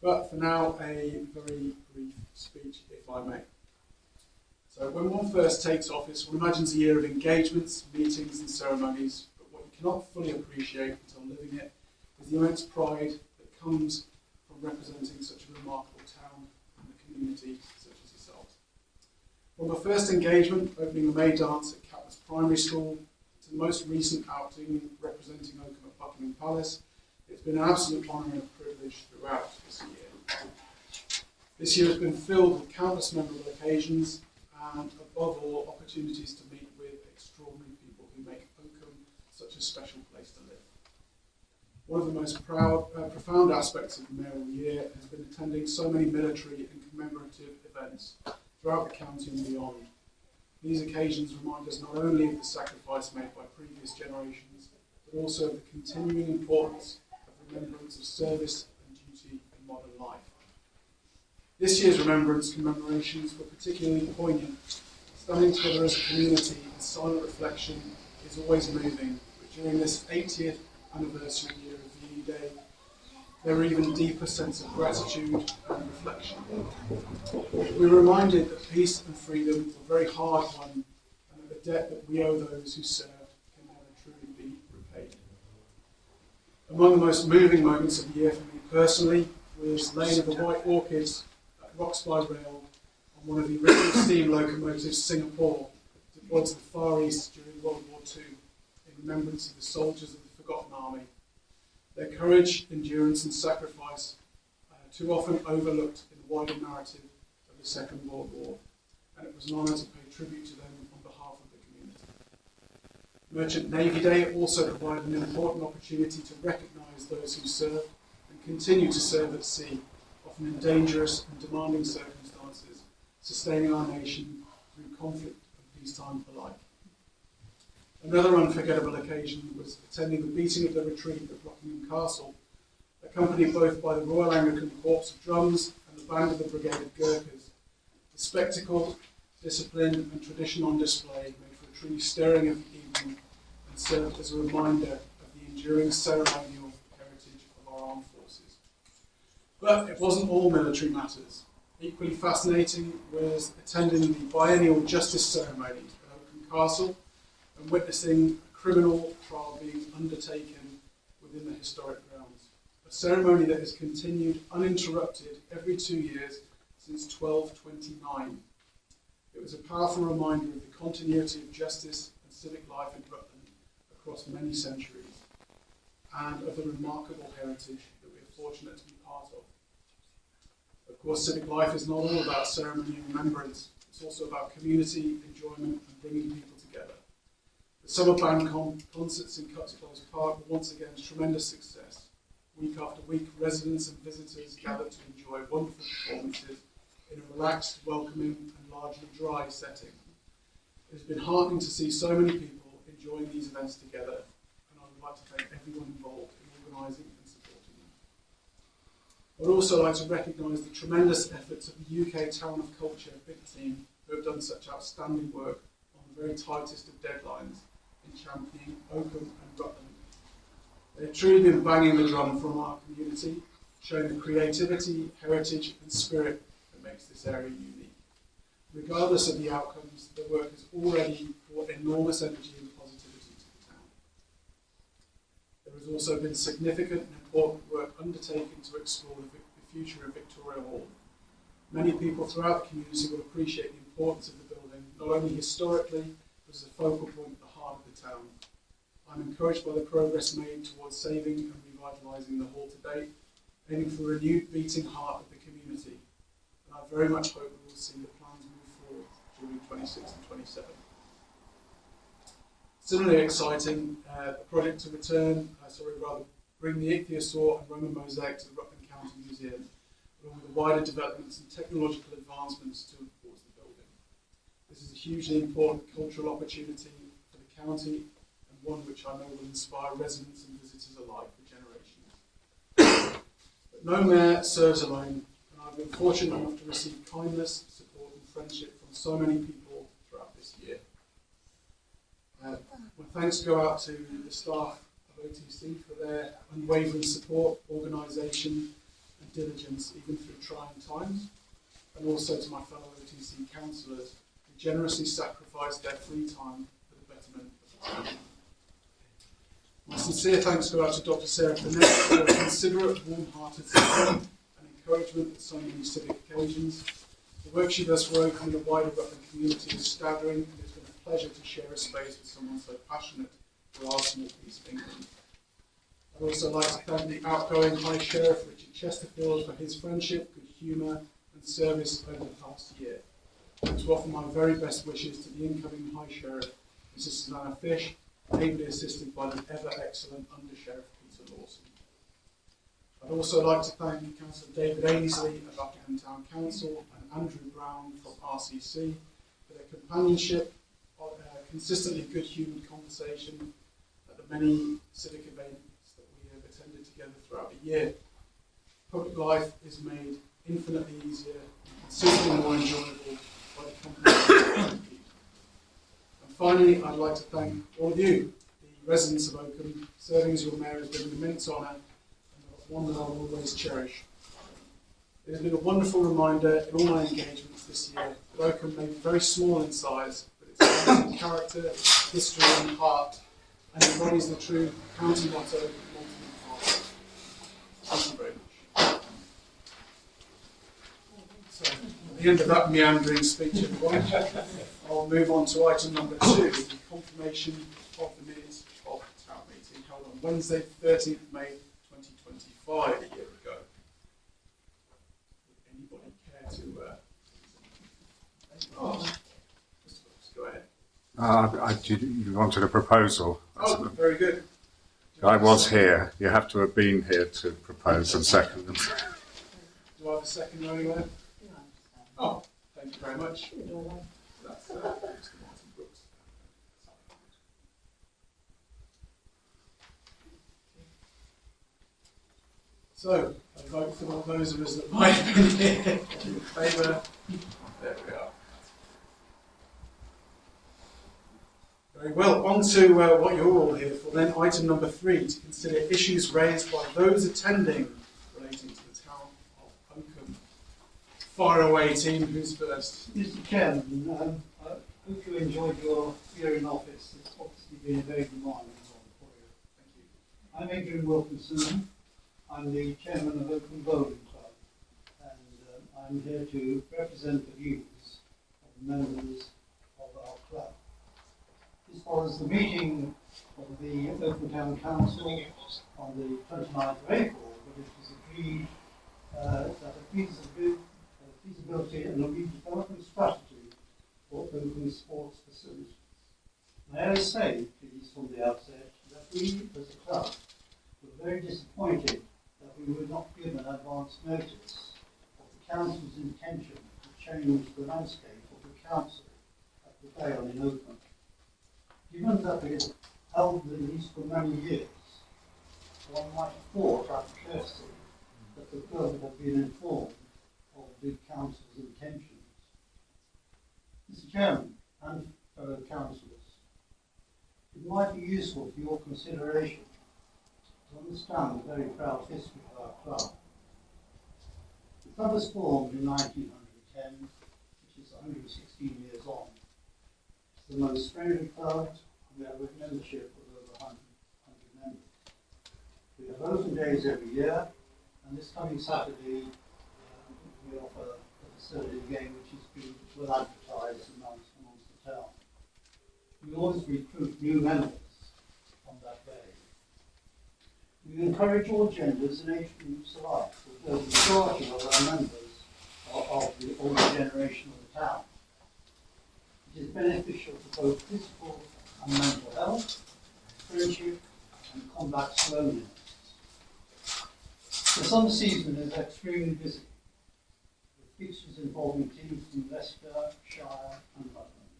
But for now, a very brief speech, if I may. So when one first takes office, one imagines a year of engagements, meetings and ceremonies, but what you cannot fully appreciate until living it is the immense pride that comes from representing such a remarkable town and a community such as yourself. From the first engagement, opening the May dance at Catmas Primary School, to the most recent outing representing Oakham at Buckingham Palace, it's been an absolute honour and a privilege throughout this year. This year has been filled with countless memorable occasions and, above all, opportunities to meet with extraordinary people who make Oakham such a special place to live. One of the most profound aspects of the mayoral year has been attending so many military and commemorative events throughout the county and beyond. These occasions remind us not only of the sacrifice made by previous generations, but also of the continuing importance of remembrance of service and duty in modern life. This year's remembrance commemorations were particularly poignant. Standing together as a community in silent reflection is always moving, but during this 80th anniversary year of VE Day, there were even deeper sense of gratitude and reflection. We were reminded that peace and freedom were very hard won, and that the debt that we owe those who served can never truly be repaid. Among the most moving moments of the year for me personally was laying of the white orchids at Roxby Rail on one of the original steam locomotives Singapore deployed to the Far East during World War II in remembrance of the soldiers of the Forgotten Army. Their courage, endurance and sacrifice too often overlooked in the wider narrative of the Second World War, and it was an honour to pay tribute to them on behalf of the community. Merchant Navy Day also provided an important opportunity to recognise those who served and continue to serve at sea, often in dangerous and demanding circumstances, sustaining our nation through conflict and peacetime alike. Another unforgettable occasion was attending the beating of the retreat at Rutland Castle, accompanied both by the Royal Anglican Corps of Drums and the band of the Brigade of Gurkhas. The spectacle, discipline and tradition on display made for a truly stirring of the evening and served as a reminder of the enduring ceremonial heritage of our armed forces. But it wasn't all military matters. Equally fascinating was attending the biennial justice ceremony at Oakham Castle and witnessing a criminal trial being undertaken within the historic grounds. A ceremony that has continued uninterrupted every 2 years since 1229. It was a powerful reminder of the continuity of justice and civic life in Rutland across many centuries, and of the remarkable heritage that we are fortunate to be part of. Of course, civic life is not all about ceremony and remembrance. It's also about community, enjoyment, and bringing people together. The summer band concerts in Cutsclose Park were once again a tremendous success. Week after week, residents and visitors gathered to enjoy wonderful performances in a relaxed, welcoming and largely dry setting. It has been heartening to see so many people enjoying these events together, and I would like to thank everyone involved in organising and supporting them. I would also like to recognise the tremendous efforts of the UK Town of Culture big team, who have done such outstanding work on the very tightest of deadlines in championing Oakham and Rutland. They have truly been banging the drum from our community, showing the creativity, heritage and spirit that makes this area unique. Regardless of the outcomes, the work has already brought enormous energy and positivity to the town. There has also been significant and important work undertaken to explore the future of Victoria Hall. Many people throughout the community will appreciate the importance of the building, not only historically, but as a focal point at the heart of the town. I'm encouraged by the progress made towards saving and revitalising the hall to date, aiming for a renewed beating heart of the community. And I very much hope we will see the plans move forward during 26 and 27. Similarly exciting, a project to bring the ichthyosaur and Roman mosaic to the Rutland County Museum, along with the wider developments and technological advancements towards the building. This is a hugely important cultural opportunity for the county, and one which I know will inspire residents and visitors alike for generations. But no mayor serves alone, and I've been fortunate enough to receive kindness, support and friendship from so many people throughout this year. My thanks go out to the staff of OTC for their unwavering support, organisation and diligence even through trying times, and also to my fellow OTC councillors who generously sacrifice their free time for the betterment of the town. My sincere thanks go out to Dr. Sarah Finette for her considerate, warm-hearted support and encouragement at so many civic occasions. The work she does for Oakham and the wider Rutland community is staggering, and it's been a pleasure to share a space with someone so passionate for our small piece of England. I'd also like to thank the outgoing High Sheriff Richard Chesterfield for his friendship, good humour and service over the past year, and to offer my very best wishes to the incoming High Sheriff, Mrs. Susanna Fish, ably assisted by the ever-excellent Under-Sheriff Peter Lawson. I'd also like to thank Councillor David Ainsley of Oakham Town Council and Andrew Brown from RCC for their companionship, consistently good-humoured conversation at the many civic events that we have attended together throughout the year. Public life is made infinitely easier and consistently more enjoyable by the company of people. And finally, I'd like to thank all of you, the residents of Oakham. Serving as your mayor has been an immense honour and one that I will always cherish. It has been a wonderful reminder in all my engagements this year that Oakham may be very small in size, but it's a character, history and heart, and embodies the true county motto, multi heart. Thank you very much. So, at the end of that meandering speech, everyone, I'll move on to item number 2, the confirmation of the minutes of the town meeting held on Wednesday, 13th May 2025, a year ago. Would anybody care to go ahead. You wanted a proposal? Oh, very good. I was here. You have to have been here to propose and second them. Do I have a second anywhere? Oh, thank you very much. That's Mr. Martin Brooks. So, a vote for all those of us that might have been here in favour. There we are. Very well, on to what you're all here for then. Item number 3, to consider issues raised by those attending relating to the town of Oakham. Fire away, team. Who's first? Mr. Chairman, I hope you enjoyed your year in office. It's obviously been a very demanding one for you. Thank you. I'm Adrian Wilkinson. I'm the chairman of Oakham Bowling Club, and I'm here to represent the views of the members of our club. This was the meeting of the Oakham Town Council on the 29th of April, but it was agreed that a feasibility and a redevelopment strategy for Oakham sports facilities. May I say, please, from the outset, that we, as a club, were very disappointed that we were not given advance notice of the council's intention to change the landscape of the council at the Vale in Oakham. Given that we had held the lease for many years, one might have thought, out of courtesy, that the club had been informed of the council's intentions. Mr. Chairman and fellow councillors, it might be useful for your consideration to understand the very proud history of our club. The club was formed in 1910, which is 116 years on. It's the most friendly club. We have a membership of over 100 members. We have open days every year, and this coming Saturday we offer a facility game which has been well advertised amongst the town. We always recruit new members on that day. We encourage all genders and age groups alike, although the majority of our members are of the older generation of the town. It is beneficial for both physical and mental health, friendship, and combats loneliness. The summer season is extremely busy, with fixtures involving teams from Leicester, Shire, and Rutland.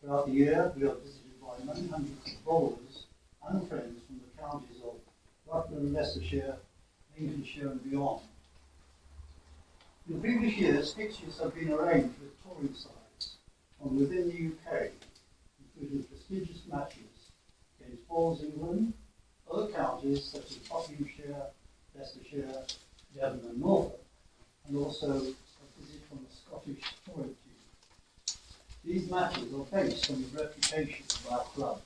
Throughout the year, we are visited by many hundreds of bowlers and friends from the counties of Rutland, Leicestershire, Lincolnshire, and beyond. In previous years, fixtures have been arranged with touring sides from within the UK, including prestigious matches against Bowls England, other counties such as Buckinghamshire, Leicestershire, Devon and Norfolk, and also a visit from the Scottish touring team. These matches are based on the reputation of our club.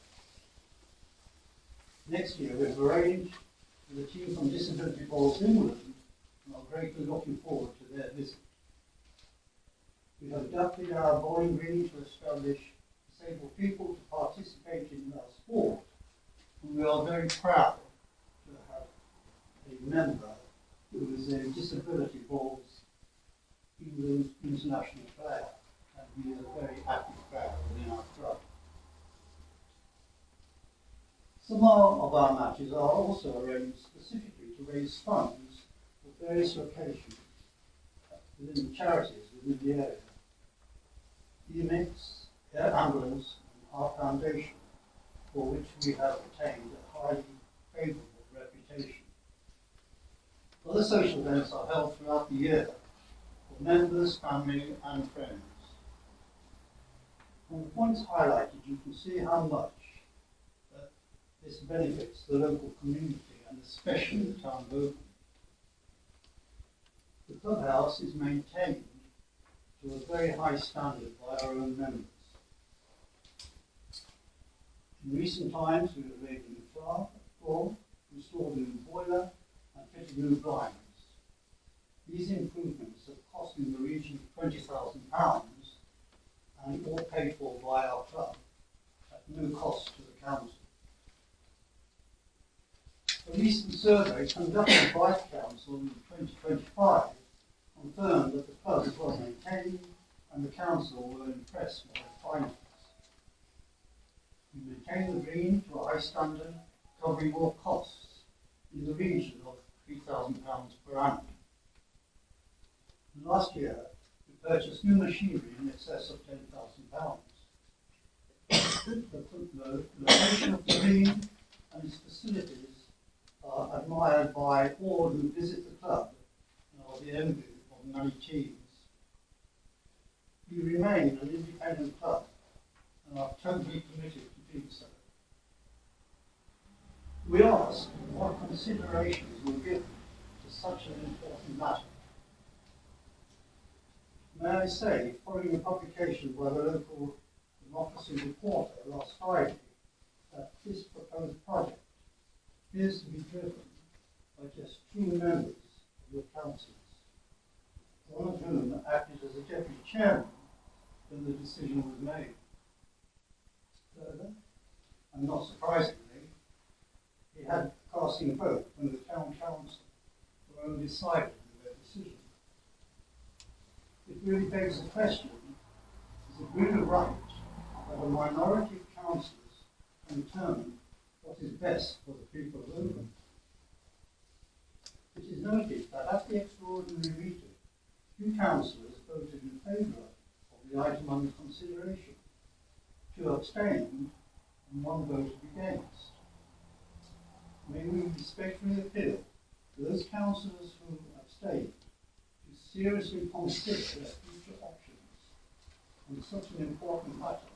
Next year we've arranged with a team from Disability Balls England and are greatly looking forward to their visit. We have adapted our bowling green to establish disabled people to participate in our sport, and we are very proud to have a member who is a Disability Balls England international player, and he is a very active player within our club. Some of our matches are also arranged specifically to raise funds for various locations within the charities within the area. EMX, Air Ambulance and our foundation, for which we have attained a highly favourable reputation. Other social events are held throughout the year for members, family and friends. From the points highlighted, you can see how much this benefits the local community and especially the town of Oakham. The clubhouse is maintained to a very high standard by our own members. In recent times we have laid a new floor, installed a new boiler and fitted new blinds. These improvements have cost in the region of £20,000 and all paid for by our club at no cost to the council. A recent survey conducted by the council in 2025 confirmed that the club is well maintained and the council were impressed by the findings. We maintain the green to a high standard, covering all costs in the region of £3,000 per annum. And last year, we purchased new machinery in excess of £10,000. The location of the green and its facilities are admired by all who visit the club and are the envy of many teams. We remain an independent club and are totally committed to doing so. We ask what considerations were given to such an important matter. May I say, following a publication by the local Democracy Reporter last Friday, that this proposed project appears to be driven by just 2 members of your councillors, one of whom acted as a deputy chairman when the decision was made. Further, and not surprisingly, he had casting vote when the town council were undecided in their decision. It really begs the question, is it really right that a minority of councillors can determine what is best for the people of Oakham? It is noted that at the extraordinary meeting, 2 councillors voted in favour of the item under consideration, 2 abstained and 1 voted against. May we respectfully appeal to those councillors who abstained to seriously consider their future options on such an important matter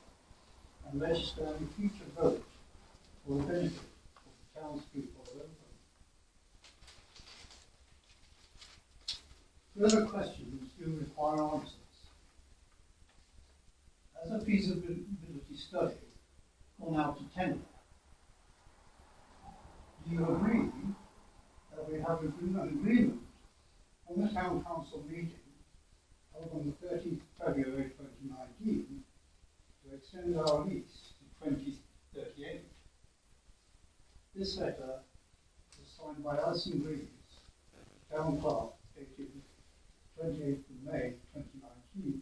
and register any future vote for the benefit of the townspeople of Oakham. Further questions do require answers. As a feasibility study gone out to tender, do you agree that we have an agreement on the Town Council meeting held on the 13th of February 2019 to extend our lease to 2038? This letter was signed by Alison Greaves, Town Clerk, dated 28th of May 2019.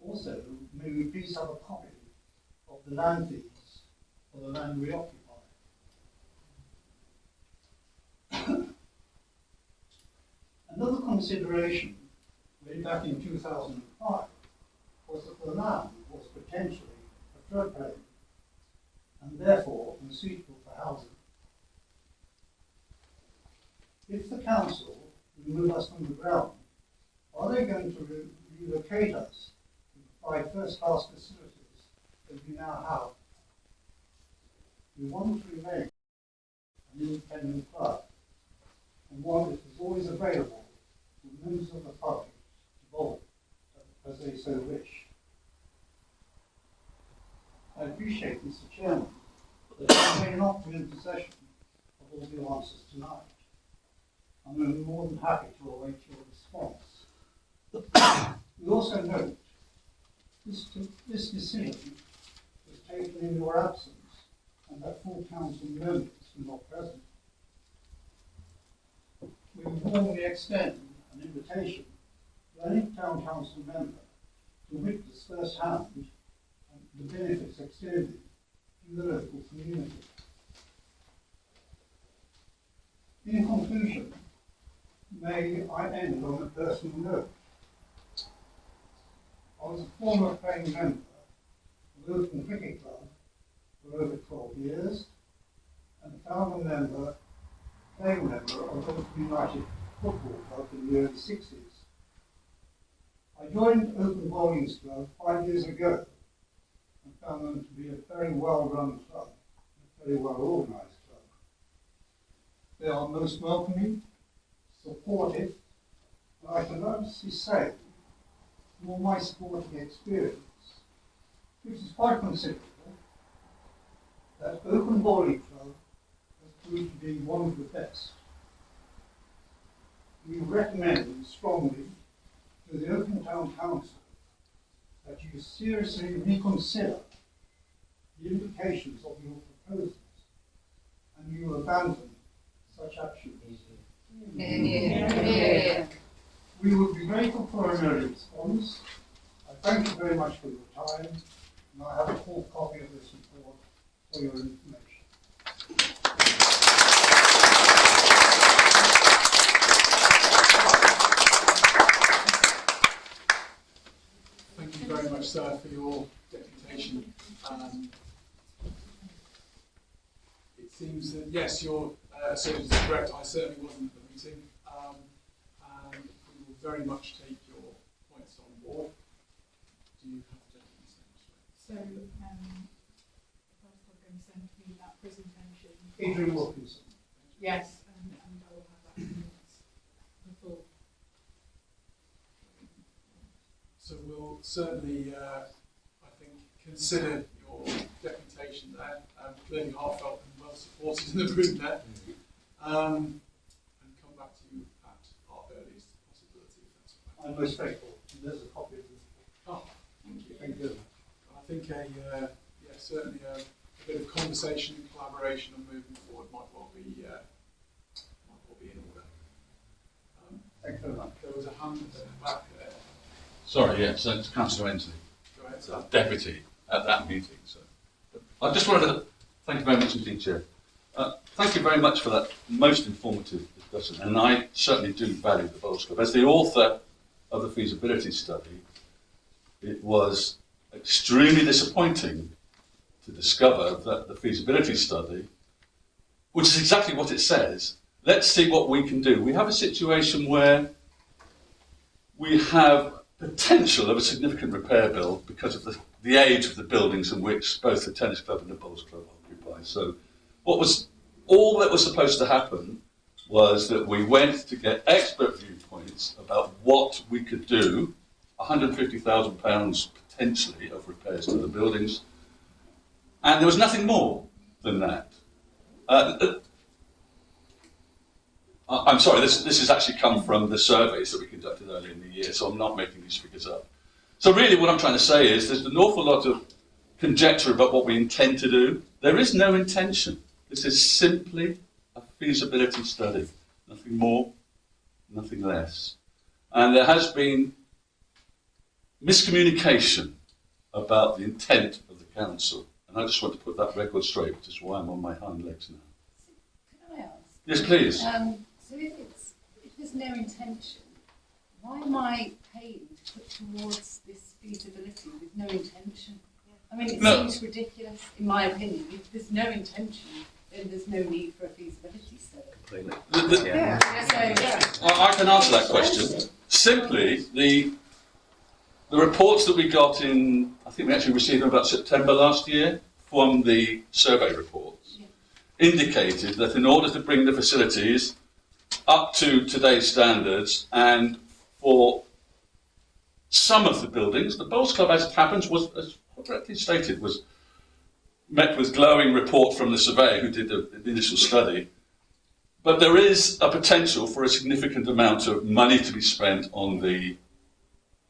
Also, may we please have a copy of the land lease for the land we occupy? Another consideration, way back in 2005, was that the land was potentially a floodplain and therefore unsuitable for housing. If the council remove us from the ground, are they going to relocate us to provide first-class facilities that we now have? We want to remain an independent club, and one that is always available to members of the public to vote as they so wish. I appreciate, Mr. Chairman, that you may not be in possession of all the answers tonight. I'm more than happy to await your response. We also note this decision was taken in your absence and that full council members were not present. We warmly extend an invitation to any town council member to witness firsthand the benefits extended to the local community. In conclusion, may I end on a personal note. I was a former playing member of the Oakham Cricket Club for over 12 years and a founder member, playing member of Oakham United Football Club in the early 60s. I joined Oakham Bowling Club 5 years ago and found them to be a very well-run club, a very well-organised club. They are most welcoming, supportive, and I can honestly say, from all my sporting experience, which is quite considerable, that Oakham Bowling Club has proved to be one of the best. We recommend strongly to the Oakham Town Council that you seriously reconsider the implications of your proposals and you abandon such actions. We would be grateful for an early response. I thank you very much for your time, and I have a full copy of this report for your information. Thank you very much, sir, for your deputation. It seems that, yes, your assertion is correct. I certainly wasn't at the meeting. And we will very much take your points on board. Do you have to take these things? So, if I was going to send me that presentation. Adrian Wilkinson. Yes, and I will have that in minutes before. So we'll certainly, I think, consider your deputation there. Clearly heartfelt and well supported in the room there. And come back to you at our earliest possibility, if that's all right. I'm most grateful. There's a copy of the report. Oh, thank you. Thank you. I think certainly a bit of conversation and collaboration and moving forward might well be in order. Thank you very much. There was a hand at the back there. Sorry, yes, so it's Councillor Ensley, Go ahead, sir. deputy at that meeting. So, I just wanted to thank you very much indeed, Chair. Thank you very much for that most informative discussion, and I certainly do value the Bowls Club. As the author of the feasibility study, it was extremely disappointing to discover that the feasibility study, which is exactly what it says, let's see what we can do. We have a situation where we have potential of a significant repair bill because of the age of the buildings in which both the tennis club and the bowls club occupy. So all that was supposed to happen was that we went to get expert viewpoints about what we could do, £150,000 potentially of repairs to the buildings, and there was nothing more than that. I'm sorry, this has actually come from the surveys that we conducted earlier in the year, so I'm not making these figures up. So really what I'm trying to say is there's an awful lot of conjecture about what we intend to do. There is no intention. This is simply a feasibility study. Nothing more, nothing less. And there has been miscommunication about the intent of the council. And I just want to put that record straight, which is why I'm on my hind legs now. Can I ask? Yes, please. So if there's no intention, why am I paying to put towards this feasibility with no intention? I mean, it seems ridiculous, in my opinion. If there's no intention, then there's no need for a feasibility study. I can answer that question. Simply, the reports that we got in, I think we actually received them about September last year, from the survey reports, indicated that in order to bring the facilities up to today's standards, and for some of the buildings, the Bowls Club, as it happens, was, as correctly stated, was met with glowing report from the surveyor who did the initial study. But there is a potential for a significant amount of money to be spent on the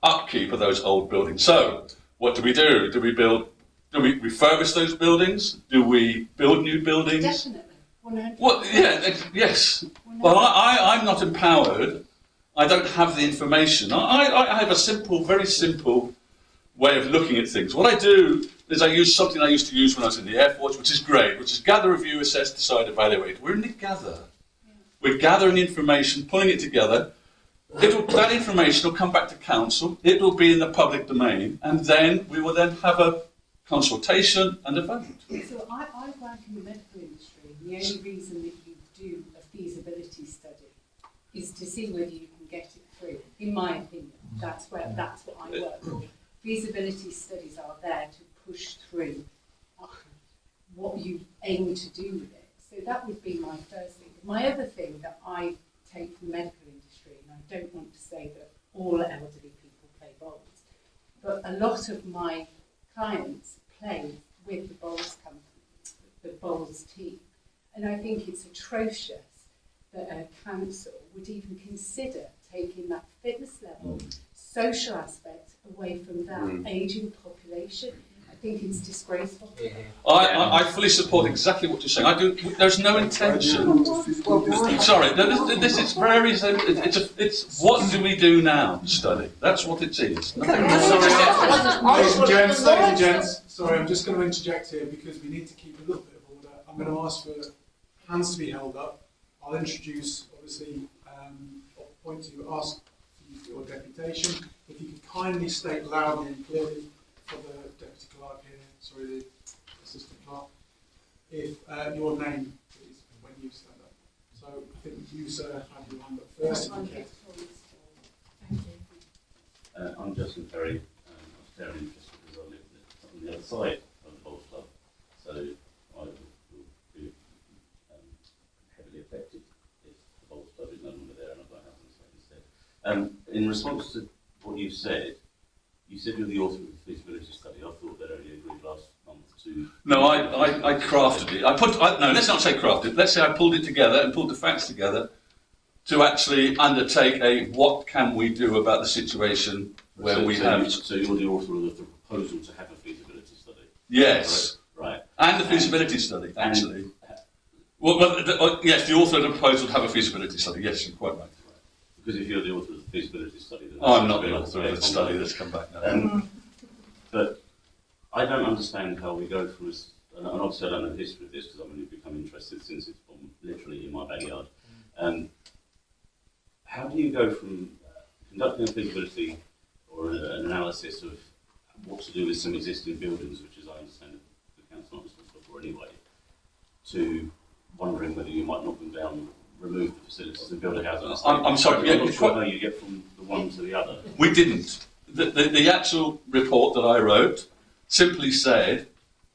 upkeep of those old buildings. So, what do we do? Do we refurbish those buildings? Do we build new buildings? Definitely. 100%. Well, yeah, yes. Well, I'm not empowered. I don't have the information. I have a simple, very simple way of looking at things. What I do is I use something I used to use when I was in the Air Force, which is great, which is gather, review, assess, decide, evaluate. We're in the gather. We're gathering information, pulling it together. That information will come back to council. It will be in the public domain, and then we will then have a consultation and a vote. So I work in the medical industry, and the only reason that you do a feasibility study is to see whether you can get it through. In my opinion, that's what I work for. Feasibility studies are there to push through what you aim to do with it. So that would be my first thing. My other thing that I take from the medical industry, and I don't want to say that all elderly people play bowls, but a lot of my clients play with the bowls company, the bowls team. And I think it's atrocious that a council would even consider taking that fitness level, social aspect away from that ageing population. I think it's disgraceful. I fully support exactly what you're saying. There's no intention. Sorry, this is very. It's what do we do now? Study. That's what it is. Nothing more. Ladies and gents, sorry, I'm just going to interject here because we need to keep a little bit of order. I'm going to ask for hands to be held up. I'll introduce, obviously, point to ask you for your deputation. If you could kindly state loudly and clearly for the deputy clerk here, sorry, the assistant clerk, if your name, please, when you stand up. So I think you, sir, have your hand up first. Thank you. I'm Justin Perry. I was very interested because I live on the other side of the Bowls Club, so I will be heavily affected if the Bowls Club is no longer there and I've got a house on the site instead. In response to what you said you're the author of the feasibility study. I thought that only agreed last month to... No, I crafted it. No, let's not say crafted. Let's say I pulled it together and pulled the facts together to actually undertake a what can we do about the situation where we have... So you're the author of the proposal to have a feasibility study? Yes. Right. And the feasibility study, actually. Yes, the author of the proposal to have a feasibility study. Yes, you're quite right. Because if you're the author of the feasibility study... then I'm not the author of the study that's come back now. But I don't understand how we go from this, and obviously I don't know the history of this because I've only become interested since it's literally in my backyard. How do you go from conducting a feasibility or an analysis of what to do with some existing buildings, which is I understand the council not responsible for anyway, to wondering whether you might knock them down, remove the facilities and build a house? I'm sorry. I'm not sure how you get from the one to the other. We didn't. The actual report that I wrote simply said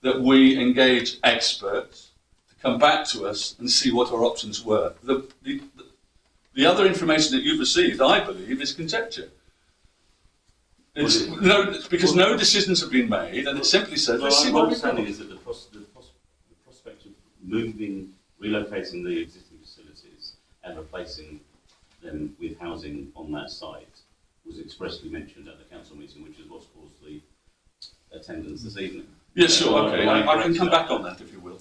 that we engage experts to come back to us and see what our options were. The other information that you've received, I believe, is conjecture. Because no decisions have been made, and it simply says, let's see my what understanding is that the prospect of relocating the existing facilities and replacing them with housing on that site was expressly mentioned at the council meeting, which is what's caused the attendance this evening. Yes, sure, okay. I can come back on that if you will.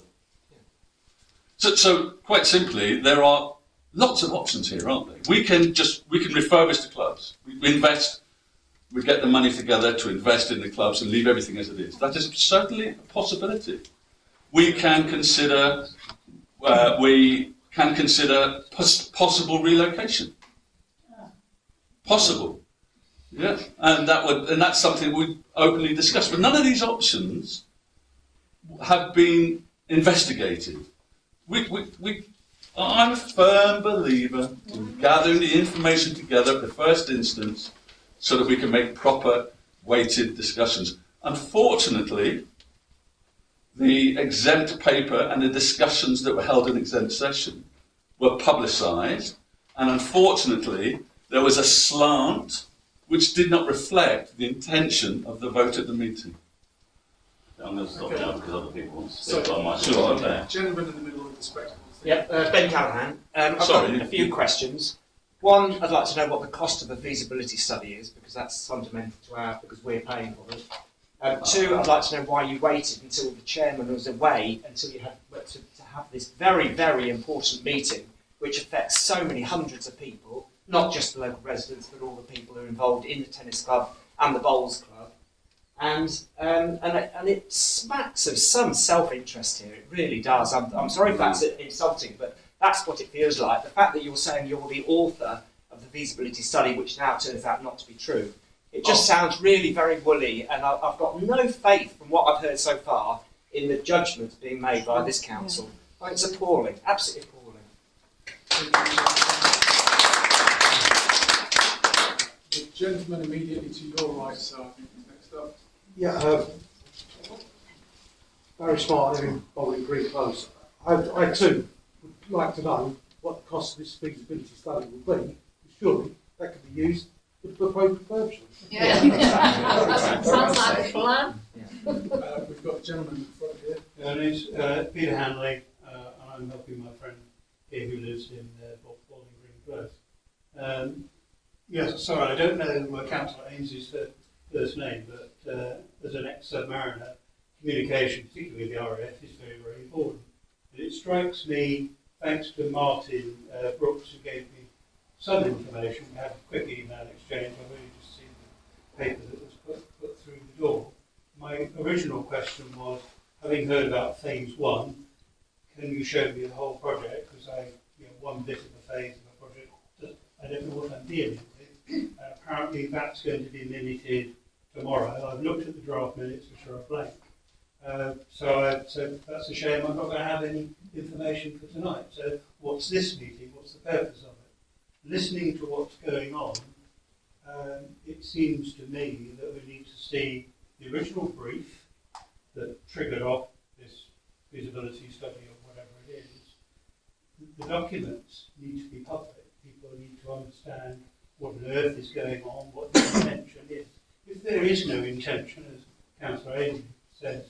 So quite simply, there are lots of options here, aren't there? We can refurbish the clubs. We invest. We get the money together to invest in the clubs and leave everything as it is. That is certainly a possibility. We can consider possible relocation. Possible, yeah, and that's something we openly discuss. But none of these options have been investigated. I'm a firm believer in gathering the information together at the first instance, so that we can make proper weighted discussions. Unfortunately, the exempt paper and the discussions that were held in exempt session were publicised, and unfortunately there was a slant which did not reflect the intention of the vote at the meeting. I'm going to stop Okay. now because other people want to So- speak. I might Sure, okay. okay. Gentleman in the middle with the spectacles. Yep, Ben Callahan. I've Sorry, got a few questions. One, I'd like to know what the cost of a feasibility study is, because that's fundamental to because we're paying for it. Two, I'd like to know why you waited until the chairman was away until you had to have this very, very important meeting, which affects so many hundreds of people, not just the local residents, but all the people who are involved in the tennis club and the bowls club. And it smacks of some self-interest here. It really does. I'm sorry if that's insulting, but that's what it feels like. The fact that you're saying you're the author of the feasibility study, which now turns out not to be true, it just sounds really very woolly, and I've got no faith from what I've heard so far in the judgments being made by this council. It's appalling, absolutely appalling. The gentleman immediately to your right, sir, I think is next up. Yeah, very smart living Bowling Green Close. I too would like to know what the cost of this feasibility study will be. Surely that could be used for the proposed refurbishment. Yeah. Sounds like a plan. We've got a gentleman in front here. My name's Peter Hanley, and I'm helping my friend here who lives in Bowling Green Close. Yes, sorry, I don't know Councillor Ainsley's first name, but as an ex-submariner, communication, particularly with the RAF, is very, very important. And it strikes me, thanks to Martin Brooks, who gave me some information, we had a quick email exchange, I've only just seen the paper that was put through the door. My original question was, having heard about phase one, can you show me the whole project? Because one bit of a phase of a project, I don't know what I'm dealing with. Apparently that's going to be minuted tomorrow. I've looked at the draft minutes, which are a blank. So that's a shame I'm not going to have any information for tonight. So what's this meeting? What's the purpose of it? Listening to what's going on, it seems to me that we need to see the original brief that triggered off this feasibility study or whatever it is. The documents need to be public. People need to understand what on earth is going on, what the intention is. If there is no intention, as Councillor Ainley says,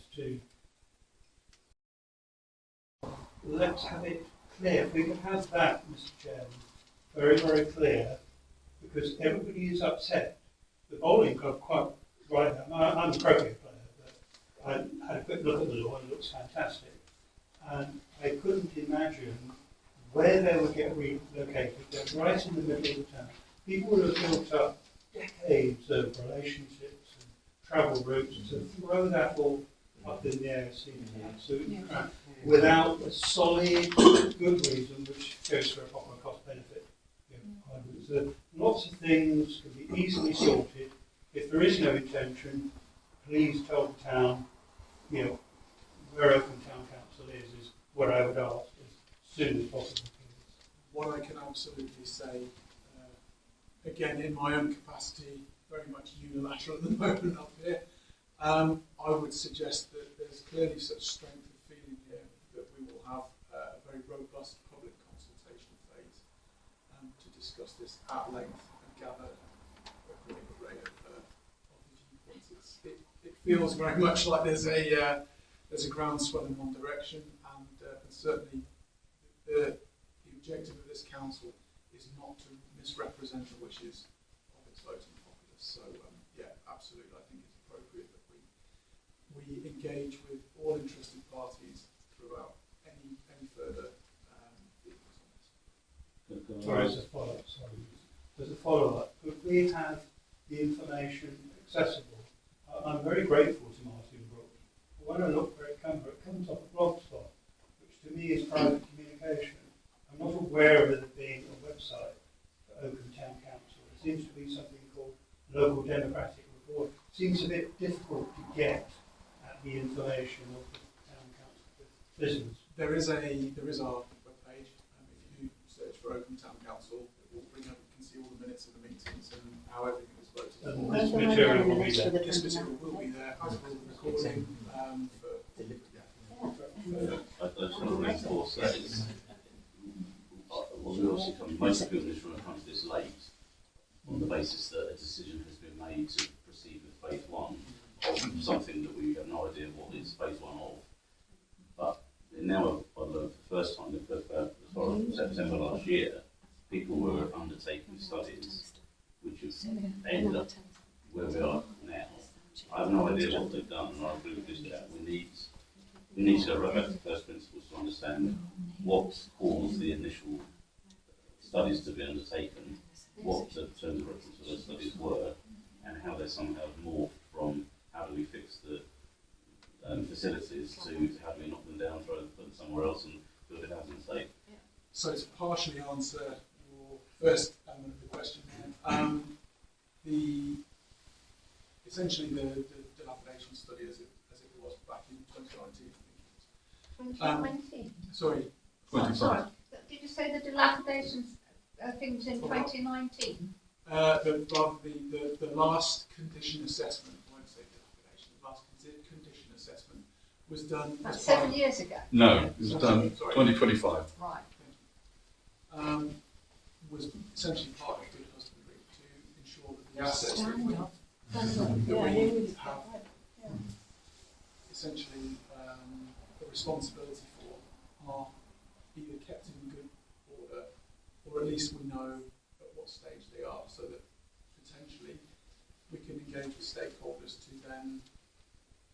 let's have it clear. If we could have that, Mr. Chairman, very, very clear, because everybody is upset. The bowling club, quite right now, I'm a croquet player, but I had a quick look at the law and it looks fantastic. And I couldn't imagine where they would get relocated. They're right in the middle of the town. People would have built up decades of relationships and travel routes to throw that all up in the air seems absolutely crap, without a solid, good reason, which goes for a proper cost-benefit argument. So lots of things can be easily sorted. If there is no intention, please tell the town, where Oakham Town Council is what I would ask as soon as possible. Please. What I can absolutely say, again in my own capacity, very much unilateral at the moment up here, I would suggest that there's clearly such strength of feeling here that we will have a very robust public consultation phase to discuss this at length and gather a great array of viewpoints. It feels very much like there's a groundswell in one direction, and certainly the objective of this council is not to misrepresent the wishes of its voting populace. So absolutely, I think it's appropriate that we engage with all interested parties throughout any further dealings on this. Sorry, as a follow-up, could we have the information accessible? I'm very grateful to Martin Brooks. But when I look where it comes off a blogspot, which to me is private communication. I'm not aware of it being a website for Oakham Town Council. It seems to be something called Local Democratic Report. It seems a bit difficult to get at the information of the Town Council business. There is our webpage, and if you search for Oakham Town Council, it will bring up. You can see all the minutes of the meetings and how everything is voted. And this material will be there. This material will be there as will the recording. reinforce that is, well, we obviously come, most people in this room come to this late on the basis that a decision has been made to proceed with phase one of something that we have no idea what is phase one of. But now I've learned for the first time, as far as September last year, people were undertaking studies which have ended up where we are now. I have no idea what they've done, and I agree with this chat. We need to go right back to first principles to understand what caused the initial studies to be undertaken, what the terms of reference of those studies were, and how they somehow morphed from how do we fix the facilities to how do we knock them down, throw them, put them somewhere else, and build a housing estate. So to partially answer your first element of the question, essentially the dilapidation study as it was back in 2019. 2020. Sorry. 25. Sorry. Did you say the dilapidations things in 2019? The last condition assessment, I won't say dilapidation, the last condition assessment was done. That's 7 years ago. No, it was done 2025. Right. Was essentially part of good husbandry to ensure that the assets that we have essentially the responsibility for are either kept in good order, or at least we know at what stage they are, so that potentially we can engage with stakeholders to then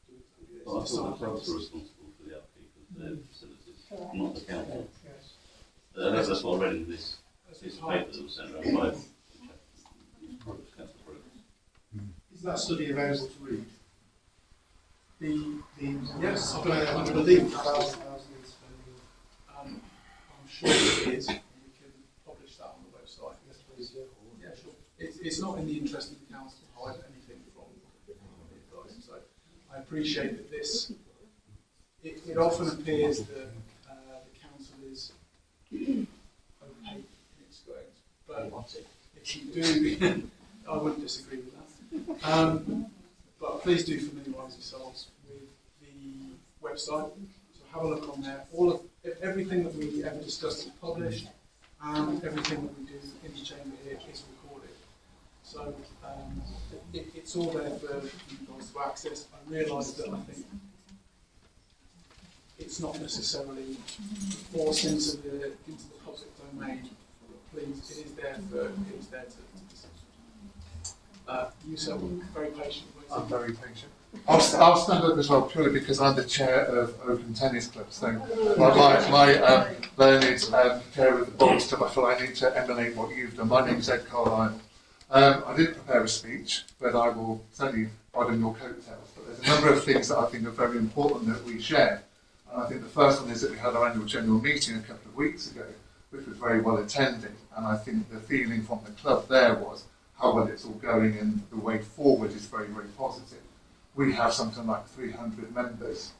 do exactly this. Well, I thought the clubs were responsible for the upkeep of their facilities, not the council. That's what I read in this paper that was sent around by Council Progress. Is that study available to read? Yes, I I believe £1,000 I'm sure it is. We can publish that on the website. Yes, please, yeah. Yeah, sure. It's not in the interest of the council to hide anything from the advice. So I appreciate that this. It often appears that the council is opaque in its goings, but if you do, I wouldn't disagree with that. But please do familiarise yourselves with the website. So have a look on there. Everything that we ever discuss is published, and everything that we do in the chamber here is recorded. So it's all there for you guys to access. I realise that I think it's not necessarily forced into the public domain. But please, it is there to you, sir, were very patient. I'm very patient. I'll stand up as well purely because I'm the chair of Oakham Tennis Club. So my learned chair of the Bowls Club, I feel I need to emulate what you've done. My name's Ed Carlyle. I didn't prepare a speech, but I will certainly ride on your coattails. But there's a number of things that I think are very important that we share. And I think the first one is that we had our annual general meeting a couple of weeks ago, which was very well attended. And I think the feeling from the club there was how well it's all going, and the way forward is very, very positive. We have something like 300 members.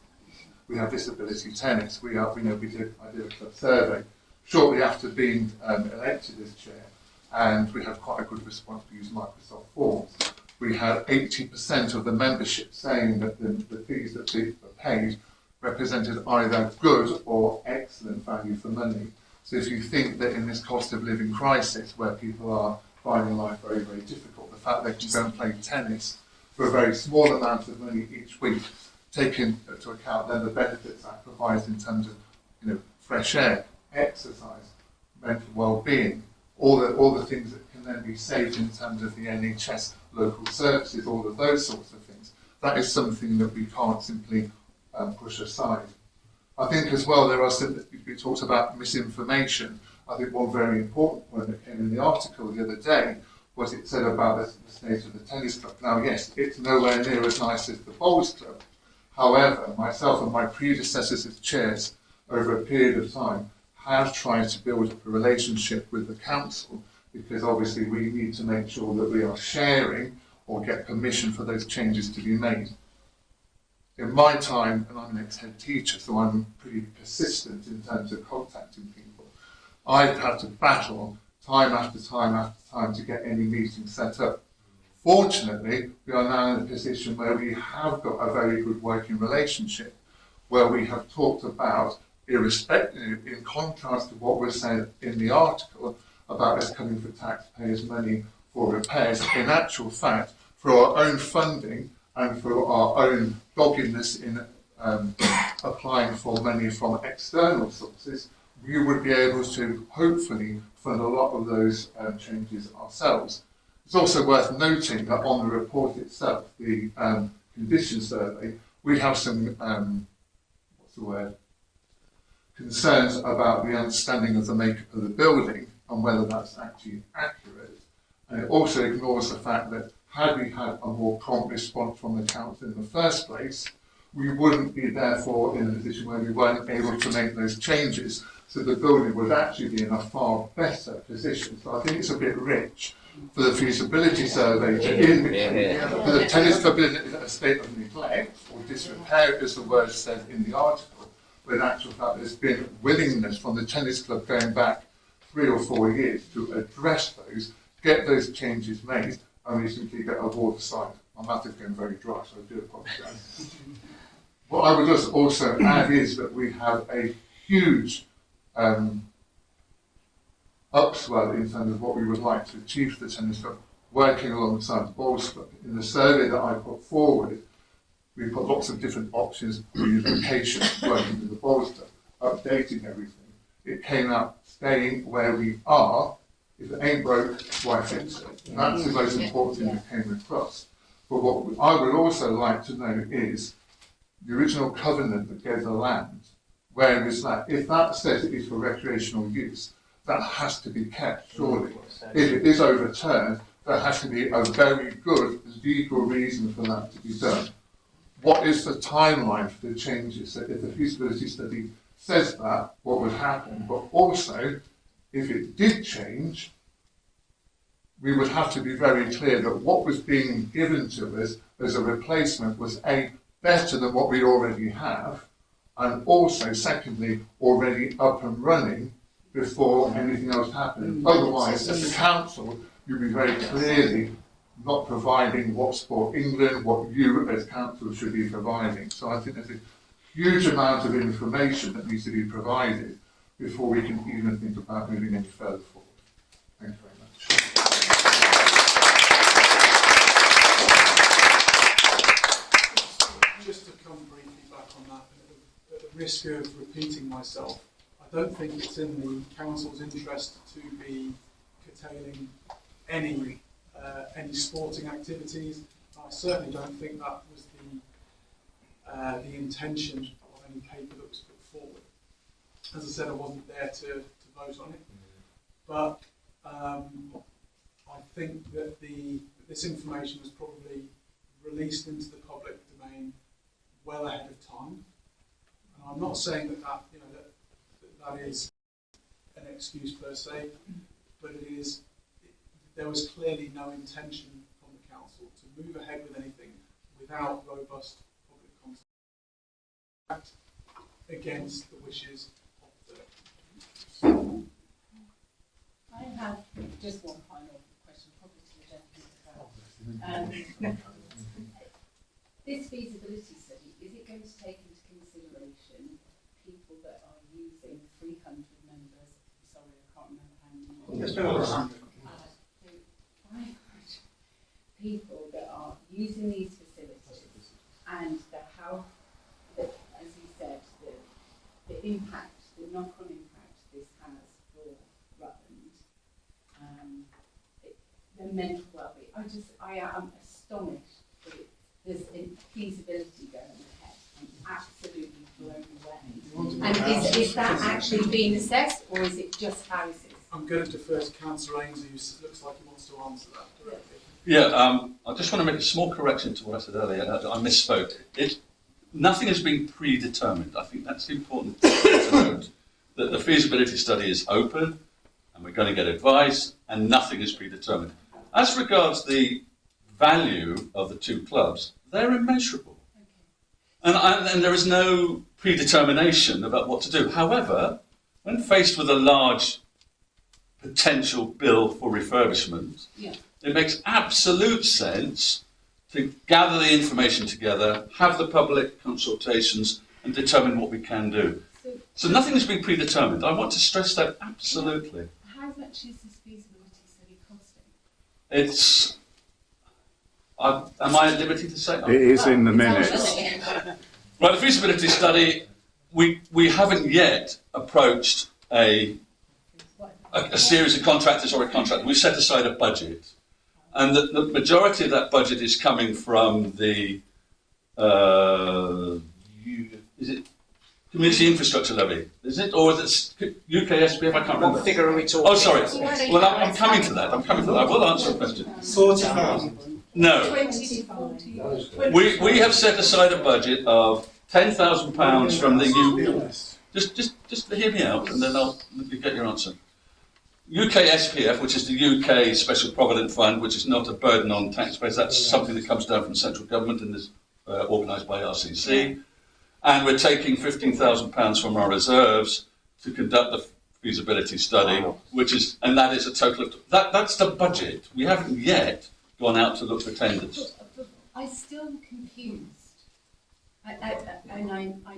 We have disability tennis. I did a club survey shortly after being elected as chair, and we had quite a good response. We used Microsoft Forms. We had 80% of the membership saying that the fees that they were paid represented either good or excellent value for money. So if you think that in this cost of living crisis, where people are finding life very, very difficult, the fact they can go and play tennis for a very small amount of money each week, taking into account then the benefits that provides in terms of fresh air, exercise, mental well-being, all the things that can then be saved in terms of the NHS, local services, all of those sorts of things. That is something that we can't simply push aside. I think as well we talked about misinformation. I think one very important point that came in the article the other day was it said about the state of the tennis club. Now, yes, it's nowhere near as nice as the bowls club. However, myself and my predecessors as chairs over a period of time have tried to build up a relationship with the council, because obviously we need to make sure that we are sharing or get permission for those changes to be made. In my time, and I'm an ex-head teacher, so I'm pretty persistent in terms of contacting people, I've had to battle time after time after time to get any meeting set up. Fortunately, we are now in a position where we have got a very good working relationship, where we have talked about irrespective, in contrast to what was said in the article about us coming for taxpayers' money for repairs, in actual fact, for our own funding and for our own doggedness in applying for money from external sources, we would be able to hopefully fund a lot of those changes ourselves. It's also worth noting that on the report itself, the condition survey, we have some, concerns about the understanding of the makeup of the building and whether that's actually accurate. And it also ignores the fact that had we had a more prompt response from the council in the first place, we wouldn't be therefore in a position where we weren't able to make those changes. So the building would actually be in a far better position. So I think it's a bit rich for the feasibility survey to indicate that the tennis club is in a state of neglect or disrepair, as the word says in the article, but in actual fact there's been willingness from the tennis club going back 3 or 4 years to address those, get those changes made, and we simply get a water side. My mouth is getting very dry, so I do apologise. What I would just also add is that we have a huge upswell in terms of what we would like to achieve for the tennis club, working alongside the bowls club. In the survey that I put forward, we put lots of different options for unification, working with the bowls club, updating everything. It came out staying where we are. If it ain't broke, why fix it? That's the most important thing that came across. But what I would also like to know is the original covenant that gave the land, where is that? If that says it is for recreational use, that has to be kept, surely. If it is overturned, there has to be a very good legal reason for that to be done. What is the timeline for the changes? So if the feasibility study says that, what would happen? But also, if it did change, we would have to be very clear that what was being given to us as a replacement was A, better than what we already have, and also, secondly, already up and running before anything else happened. Otherwise, as a council, you'd be very clearly not providing what's for England, what you as council should be providing. So I think there's a huge amount of information that needs to be provided before we can even think about moving any further forward. Thank you very much. Just to come briefly back on that, at the risk of repeating myself, I don't think it's in the council's interest to be curtailing any sporting activities. I certainly don't think that was the intention of any paper that was put forward. As I said, I wasn't there to vote on it, but I think that this information was probably released into the public domain well ahead of time. And I'm not saying that is an excuse per se, but there was clearly no intention from the council to move ahead with anything without robust public consultation against the wishes of the. I have just one final question, probably to the gentleman. This feasibility study, is it going to take into consideration people that are using 300 members? Sorry, I can't remember how many. It's been over 100. 500 people that are using these facilities, and as you said, the impact, the knock-on impact this has for Rutland, the mental well-being. I am astonished that there's a feasibility going ahead. I'm absolutely blown away. And is that actually being assessed, or is it just houses? I'm going to defer to Councillor Ainsley, who looks like he wants to answer that directly. Yeah, I just want to make a small correction to what I said earlier. I misspoke. Nothing has been predetermined. I think that's important to note. That the feasibility study is open, and we're going to get advice, and nothing is predetermined. As regards the value of the two clubs, they're immeasurable. Okay. And there is no predetermination about what to do. However, when faced with a large potential bill for refurbishment, it makes absolute sense to gather the information together, have the public consultations, and determine what we can do. So nothing has been predetermined. I want to stress that absolutely. How much is this feasibility study costing? It's. Am I at liberty to say? It is in the It's minutes. actually- Right, the feasibility study. We haven't yet approached a series of contractors or a contractor. We've set aside a budget, and the majority of that budget is coming from the is it community infrastructure levy? Is it, or is it UKSPF? I can't remember. What figure are we talking? Oh, sorry. Well, I'm coming to that. I will answer the question. 40,000. No, 20 to 40. we have set aside a budget of £10,000 from the Just hear me out, and then you'll get your answer. UKSPF, which is the UK Special Provident Fund, which is not a burden on taxpayers. That's something that comes down from central government and is organised by RCC. And we're taking £15,000 from our reserves to conduct the feasibility study, and that is a total of that's the budget. We haven't yet gone out to look for tenders. But I'm still confused. And I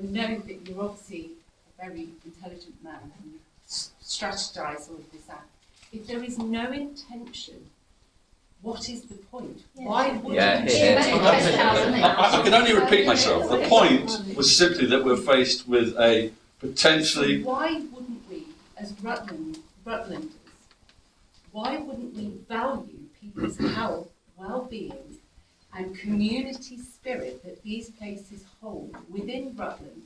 know that you're obviously a very intelligent man and you strategize all of this out. If there is no intention, what is the point? Why would I can only repeat myself. The point was simply that we're faced with a potentially. So why wouldn't we, as Rutlanders, why wouldn't we value people's health, well-being, and community spirit that these places hold within Rutland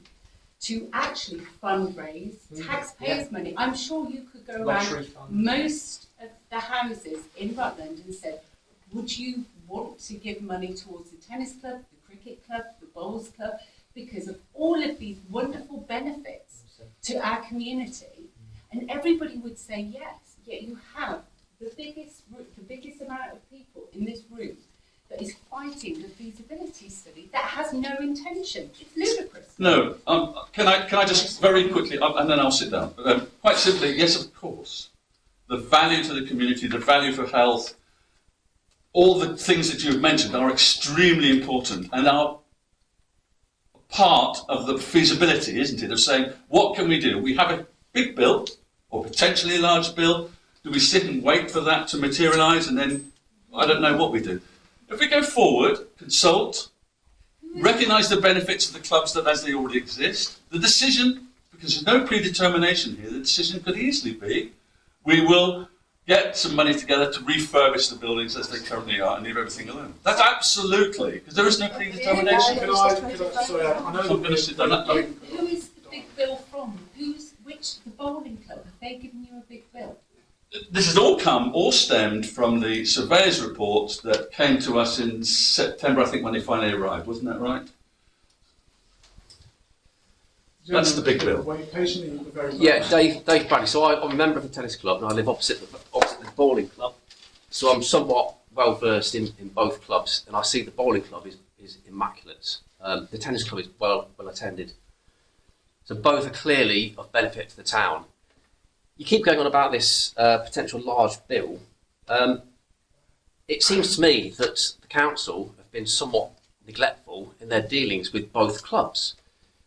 to actually fundraise taxpayers' money? I'm sure you could go around most of the houses in Rutland and said, would you want to give money towards the tennis club, the cricket club, the bowls club, because of all of these wonderful benefits to our community? And everybody would say yes. Yet you have the biggest amount of people in this room that is fighting the feasibility study that has no intention. It's ludicrous. No, can I just very quickly, and then I'll sit down. Quite simply, yes, of course. The value to the community, the value for health, all the things that you've mentioned are extremely important and are part of the feasibility, isn't it? Of saying, what can we do? We have a big bill, or potentially a large bill. Do we sit and wait for that to materialise and then, I don't know what we do. If we go forward, consult, recognise the benefits of the clubs that as they already exist, the decision, because there's no predetermination here, the decision could easily be, we will get some money together to refurbish the buildings as they currently are and leave everything alone. That's absolutely, because there is no predetermination. Sorry, I know I'm going to sit down. Who is the big bill from? The bowling club? Have they given you a big bill? This has all stemmed from the surveyor's report that came to us in September, I think, when they finally arrived. Wasn't that right? That's the big bill. Wait patiently. Yeah, Dave Bradley. So I'm a member of the tennis club and I live opposite the bowling club. So I'm somewhat well versed in both clubs, and I see the bowling club is immaculate. The tennis club is well attended. So both are clearly of benefit to the town. You keep going on about this potential large bill. It seems to me that the council have been somewhat neglectful in their dealings with both clubs.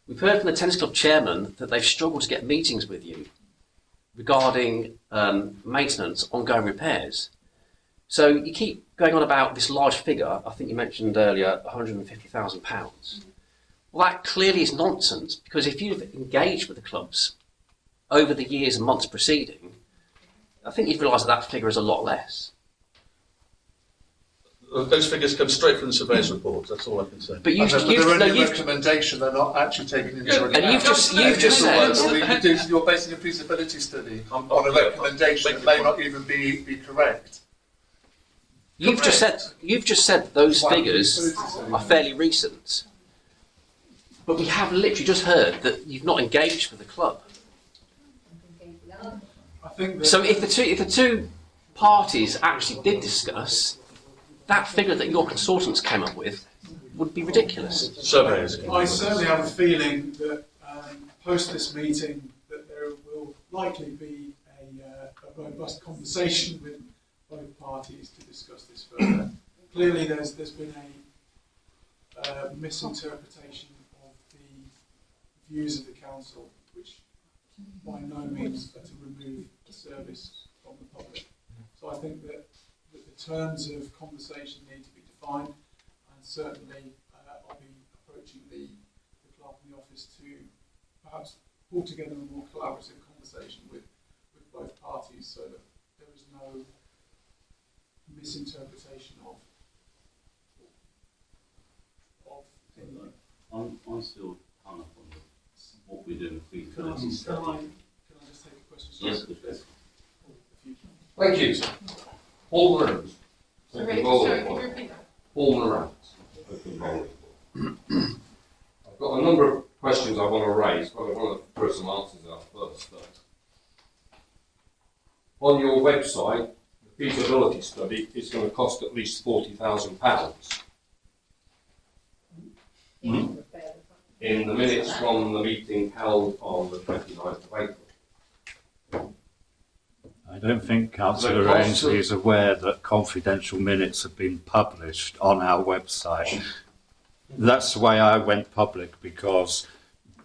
We've heard from the tennis club chairman that they've struggled to get meetings with you regarding maintenance, ongoing repairs. So you keep going on about this large figure. I think you mentioned earlier £150,000. Well, that clearly is nonsense, because if you've engaged with the clubs over the years and months preceding, I think you'd realise that figure is a lot less. Those figures come straight from the surveyor's report, that's all I can say. But they're only a recommendation, they're not actually taken into account. And you've just said... You're basing a feasibility study on a recommendation that may not even be correct. You've just said those figures are fairly recent. But we have literally just heard that you've not engaged with the club. I think that So if the two parties actually did discuss, that figure that your consultants came up with would be ridiculous. Surveyors. I certainly have a feeling that post this meeting that there will likely be a robust conversation with both parties to discuss this further. Clearly there's been a misinterpretation of the views of the council which by no means are to remove the service from the public. So I think that the terms of conversation need to be defined, and certainly I'll be approaching the clerk in the office to perhaps pull together a more collaborative conversation with both parties so that there is no misinterpretation of anything. I'm still hung up on what we're doing with feasibility study. Can I just take a question? Sorry. Yes, please. Thank you. Paul Morant. Sorry, can you repeat that? Paul Morant. I've got a number of questions I want to raise, but I want to throw some answers out first. On your website, the feasibility study is going to cost at least £40,000. In the minutes from the meeting held on the 29th of April. I don't think Councillor Ainsley is aware that confidential minutes have been published on our website. That's the way I went public, because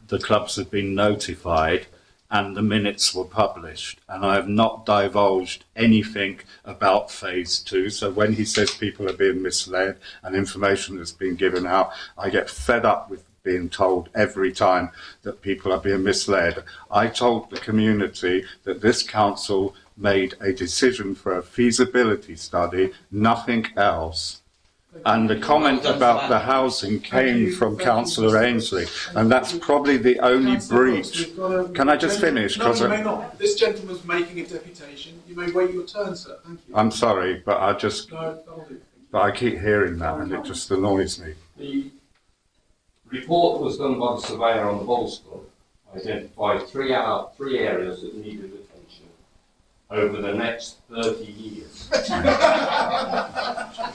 the clubs have been notified and the minutes were published, and I have not divulged anything about phase 2. So when he says people are being misled and information has been given out, I get fed up with being told every time that people are being misled. I told the community that this council made a decision for a feasibility study, nothing else. And the comment about the housing came from Councillor Ainsley, and that's probably the only breach. Can I just finish? No, you may not. This gentleman's making a deputation. You may wait your turn, sir. Thank you. I'm sorry, but I just, No, that'll do. but I keep hearing that, and it just annoys me. The report that was done by the surveyor on the Bowls Club identified three areas that needed attention over the next 30 years.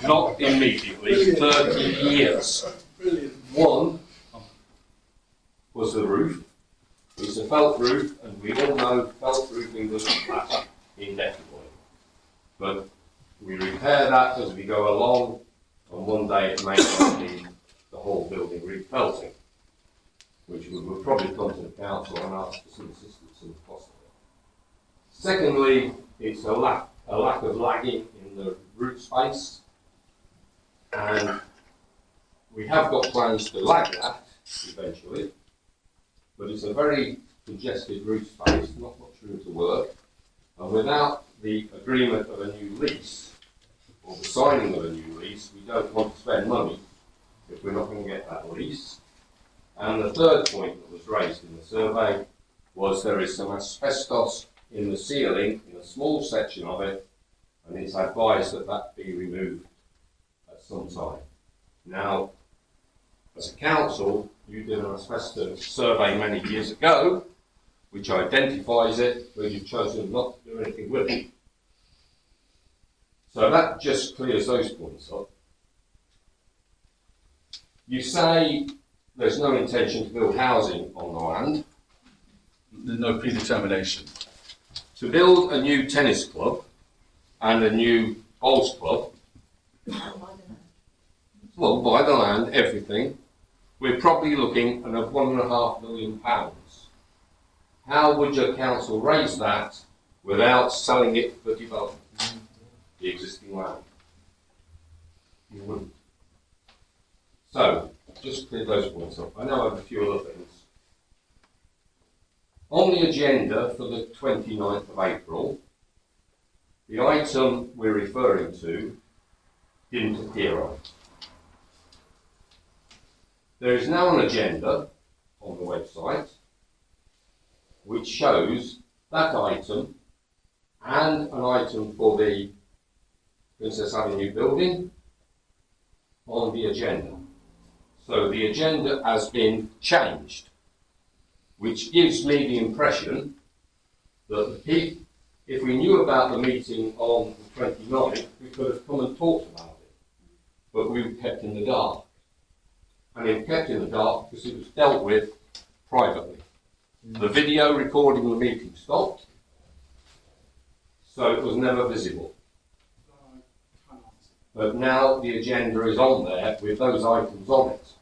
Not immediately, 30 years. Brilliant. One was the roof. It's a felt roof, and we all know felt roofing doesn't last indefinitely. But we repair that as we go along, and one day it may not need the whole building refelting, which we will probably come to the council and ask for some assistance in the cost of it. Secondly, it's a lack of lagging in the roof space, and we have got plans to lag that eventually, but it's a very congested roof space, not much room to work, and without the agreement of a new lease, or the signing of a new lease, we don't want to spend money if we're not going to get that lease. And the third point that was raised in the survey was there is some asbestos in the ceiling, in a small section of it, and it's advised that that be removed at some time. Now, as a council, you did an asbestos survey many years ago, which identifies it, but you've chosen not to do anything with it. So that just clears those points up. You say there's no intention to build housing on the land. No predetermination. To build a new tennis club and a new bowls club, well, buy the land, everything, we're probably looking at £1.5 million. How would your council raise that without selling it for development, the existing land? You wouldn't. So, just clear those points up. I know I have a few other things. On the agenda for the 29th of April, the item we're referring to didn't appear on. There is now an agenda on the website which shows that item and an item for the Princess Avenue building on the agenda. So the agenda has been changed, which gives me the impression that if we knew about the meeting on the 29th, we could have come and talked about it, but we were kept in the dark. And it was kept in the dark because it was dealt with privately. The video recording the meeting stopped, so it was never visible. But now the agenda is on there with those items on it,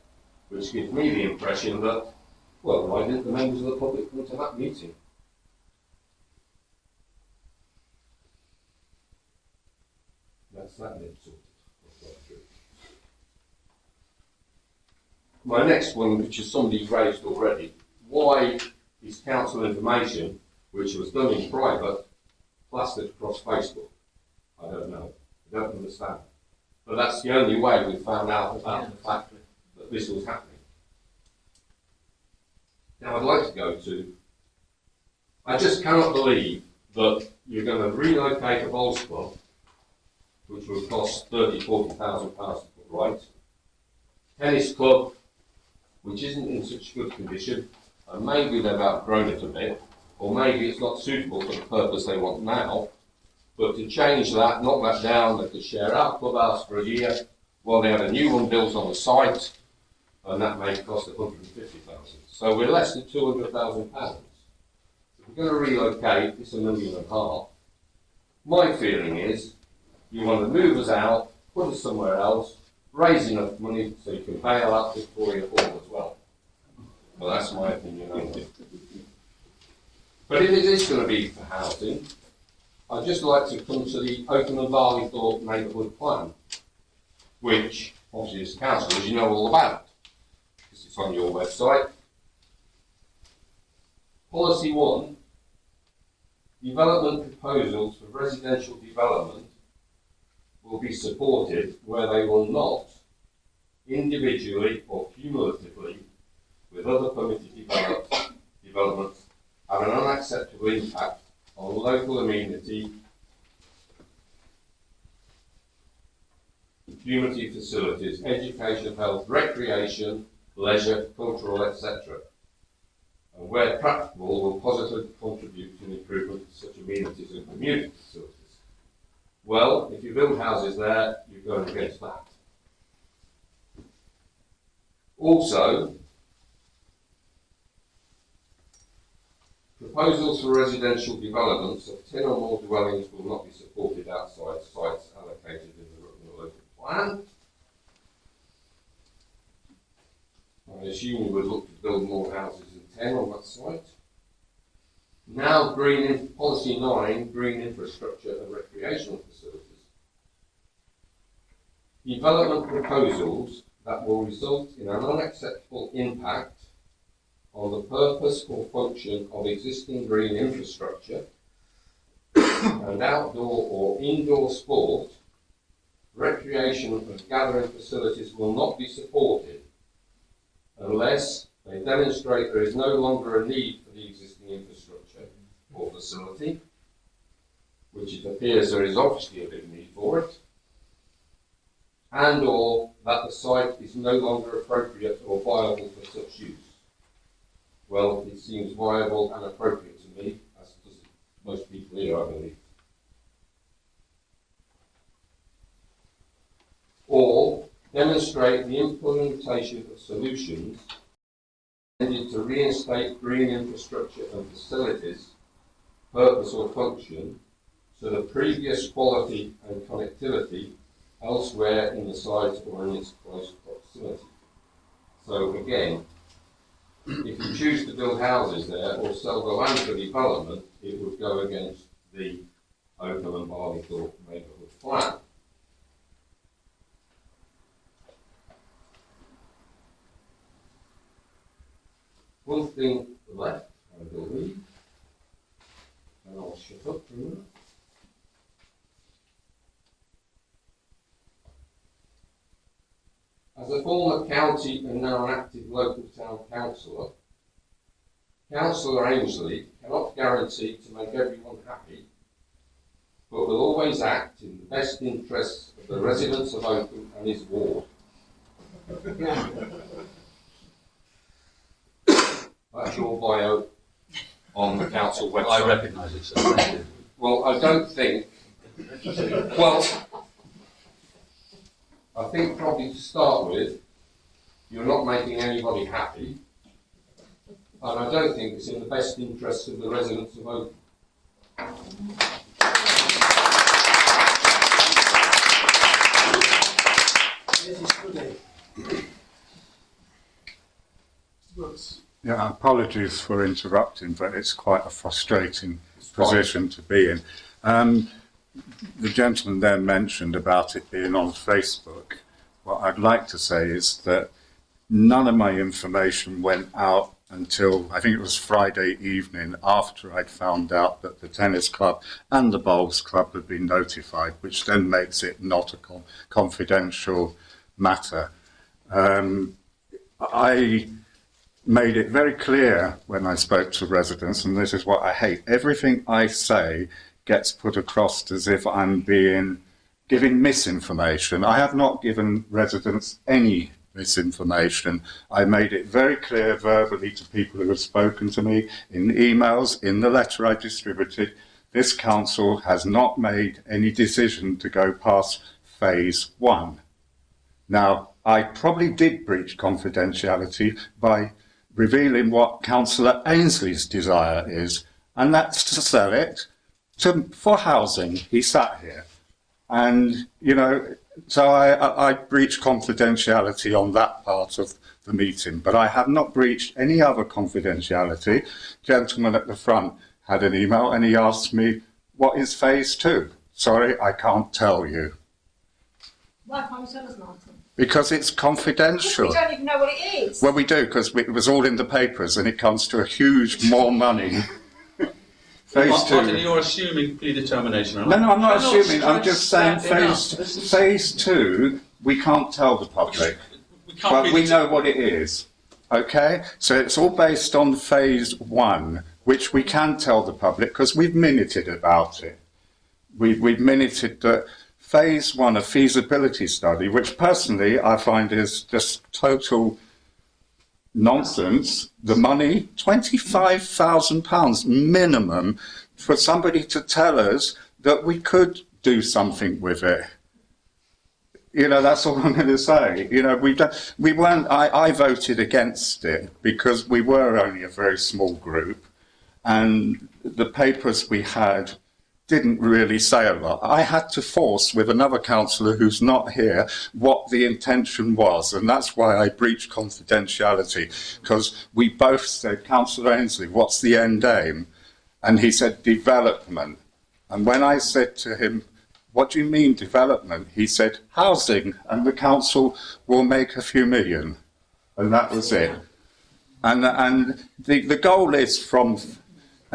which gives me the impression that Well, why didn't the members of the public come to that meeting? That's that bit sorted. My next one, which is somebody raised already, why is council information, which was done in private, plastered across Facebook? I don't know. I don't understand. But that's the only way we found out about the fact that this was happening. Now I'd like to go to, I just cannot believe that you're going to relocate a bowls club, which would cost £30,000, £40,000 to put right. Tennis club, which isn't in such good condition, and maybe they've outgrown it a bit, or maybe it's not suitable for the purpose they want now, but to change that, knock that down, they could share our clubhouse for a year, while they had a new one built on the site, and that may cost £150,000. So we're less than £200,000. If we're going to relocate, it's £1.5 million. My feeling is, you want to move us out, put us somewhere else, raise enough money so you can bail out Victoria Hall as well. Well, that's my opinion only. But if it is going to be for housing, I'd just like to come to the Oakham and Vale neighbourhood plan, which, obviously as councillors, you know all about, because it's on your website. Policy 1, development proposals for residential development will be supported where they will not, individually or cumulatively, with other permitted developments, have an unacceptable impact on local amenity, community facilities, education, health, recreation, leisure, cultural, etc. And where practicable will positively contribute to an improvement of such amenities and community facilities. Well, if you build houses there, you're going against that. Also, proposals for residential developments of 10 or more dwellings will not be supported outside sites allocated in the Rutland local plan. I assume you would look to build more houses than 10 on that site. Now, policy 9, green infrastructure and recreational facilities. Development proposals that will result in an unacceptable impact on the purpose or function of existing green infrastructure and outdoor or indoor sport, recreation and gathering facilities will not be supported unless they demonstrate there is no longer a need for the existing infrastructure or facility, which it appears there is obviously a big need for it, and or that the site is no longer appropriate or viable for such use. Well, it seems viable and appropriate to me, as does most people here, I believe. Or demonstrate the implementation of solutions intended to reinstate green infrastructure and facilities, purpose or function, to the previous quality and connectivity elsewhere in the site or in its close proximity. So again, if you choose to build houses there or sell the land for development, it would go against the Oakham and Barleythorpe neighbourhood plan. One thing left, I believe, and I'll shut up for a minute. As a former county and now an active local town councillor, Councillor Ainsley cannot guarantee to make everyone happy, but will always act in the best interests of the residents of Oakham and his ward. That's your bio on the council website. I recognise it, so thank you. Well, I don't think. Well, I think probably to start with, you're not making anybody happy, and I don't think it's in the best interest of the residents of Oakham. Brooks, Yeah, apologies for interrupting, but it's quite a frustrating position to be in. The gentleman there mentioned about it being on Facebook. What I'd like to say is that none of my information went out until, I think it was Friday evening, after I'd found out that the tennis club and the bowls club had been notified, which then makes it not a confidential matter. I made it very clear when I spoke to residents, and this is what I hate. Everything I say gets put across as if I'm giving misinformation. I have not given residents any misinformation. I made it very clear verbally to people who have spoken to me, in emails, in the letter I distributed. This council has not made any decision to go past phase 1. Now, I probably did breach confidentiality by revealing what Councillor Ainsley's desire is, and that's to sell it for housing. He sat here. And, you know, so I breached confidentiality on that part of the meeting, but I have not breached any other confidentiality. Gentleman at the front had an email and he asked me, what is phase 2? Sorry, I can't tell you. Why can't you tell us, Martin? Because it's confidential. We don't even know what it is. Well, we do, because it was all in the papers and it comes to a huge more money. Phase 2. Martin, you're assuming predetermination. No, I'm not assuming. I'm just saying phase 2, we can't tell the public. But we know what it is. Okay? So it's all based on phase 1, which we can tell the public because we've minuted about it. We've minuted that phase 1, a feasibility study, which personally I find is just total nonsense. The money, £25,000 minimum for somebody to tell us that we could do something with it. You know, that's all I'm going to say. You know, I voted against it because we were only a very small group and the papers we had didn't really say a lot. I had to force with another councillor who's not here what the intention was, and that's why I breached confidentiality, because we both said, Councillor Ainsley, what's the end aim? And he said development. And when I said to him, what do you mean development? He said housing, and the council will make a few million. And that was it. And the goal is from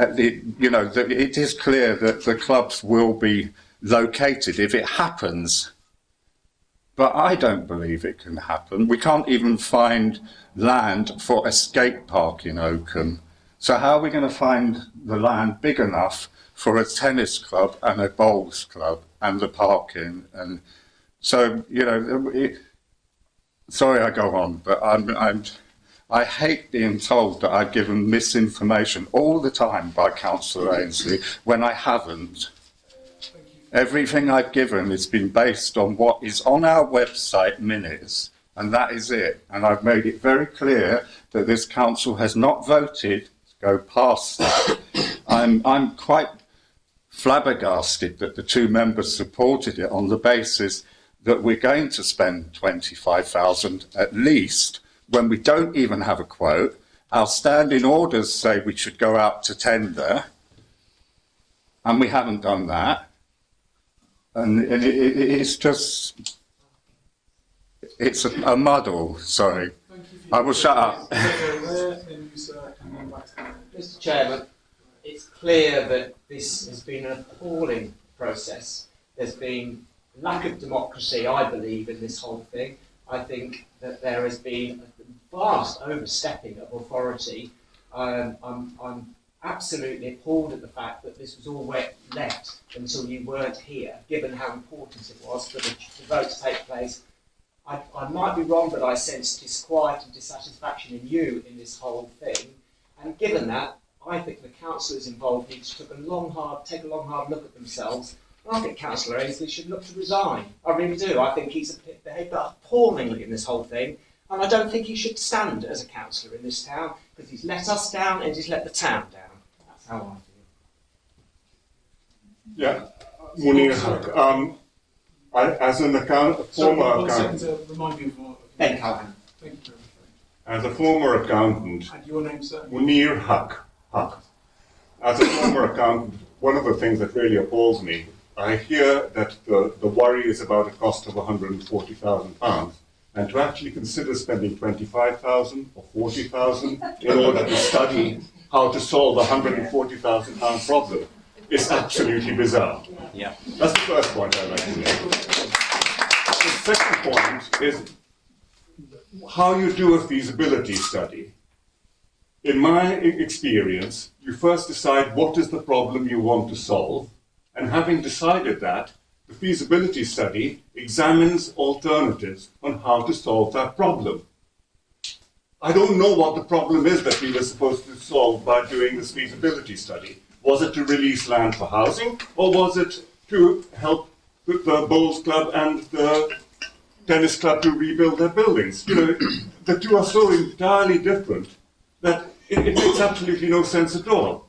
it is clear that the clubs will be located if it happens. But I don't believe it can happen. We can't even find land for a skate park in Oakham. So how are we going to find the land big enough for a tennis club and a bowls club and the parking? And so, you know, sorry I go on, but I hate being told that I've given misinformation all the time by Councillor Ainsley when I haven't. Everything I've given has been based on what is on our website minutes, and that is it. And I've made it very clear that this council has not voted to go past that. I'm quite flabbergasted that the 2 members supported it on the basis that we're going to spend 25,000 at least, when we don't even have a quote. Our standing orders say we should go out to tender, and we haven't done that. And it's just, it's a muddle, sorry. I will shut up. Mr. Chairman, it's clear that this has been an appalling process. There's been lack of democracy, I believe, in this whole thing. I think that there has been a vast overstepping of authority. I'm absolutely appalled at the fact that this was all left until you weren't here, given how important it was for the vote to take place. I might be wrong, but I sense disquiet and dissatisfaction in you in this whole thing. And given that, I think the councillors involved need to take a long, hard look at themselves. I think Councillor Ainsley should look to resign. I really do. I think he's behaved appallingly in this whole thing, and I don't think he should stand as a councillor in this town, because he's let us down and he's let the town down. That's how I feel. Yeah, morning. As an former to remind you of what. Ben Calvin. Thank you As a former accountant, And your name, sir? Munir Haq. As a former accountant, one of the things that really appalls me, I hear that the worry is about a cost of £140,000, and to actually consider spending 25,000 or 40,000 in order to study how to solve a £140,000 problem is absolutely bizarre. Yeah. That's the first point I'd like to make. The second point is how you do a feasibility study. In my experience, you first decide what is the problem you want to solve, and having decided that, the feasibility study examines alternatives on how to solve that problem. I don't know what the problem is that we were supposed to solve by doing this feasibility study. Was it to release land for housing, or was it to help the bowls club and the tennis club to rebuild their buildings? You know, the two are so entirely different that it makes absolutely no sense at all.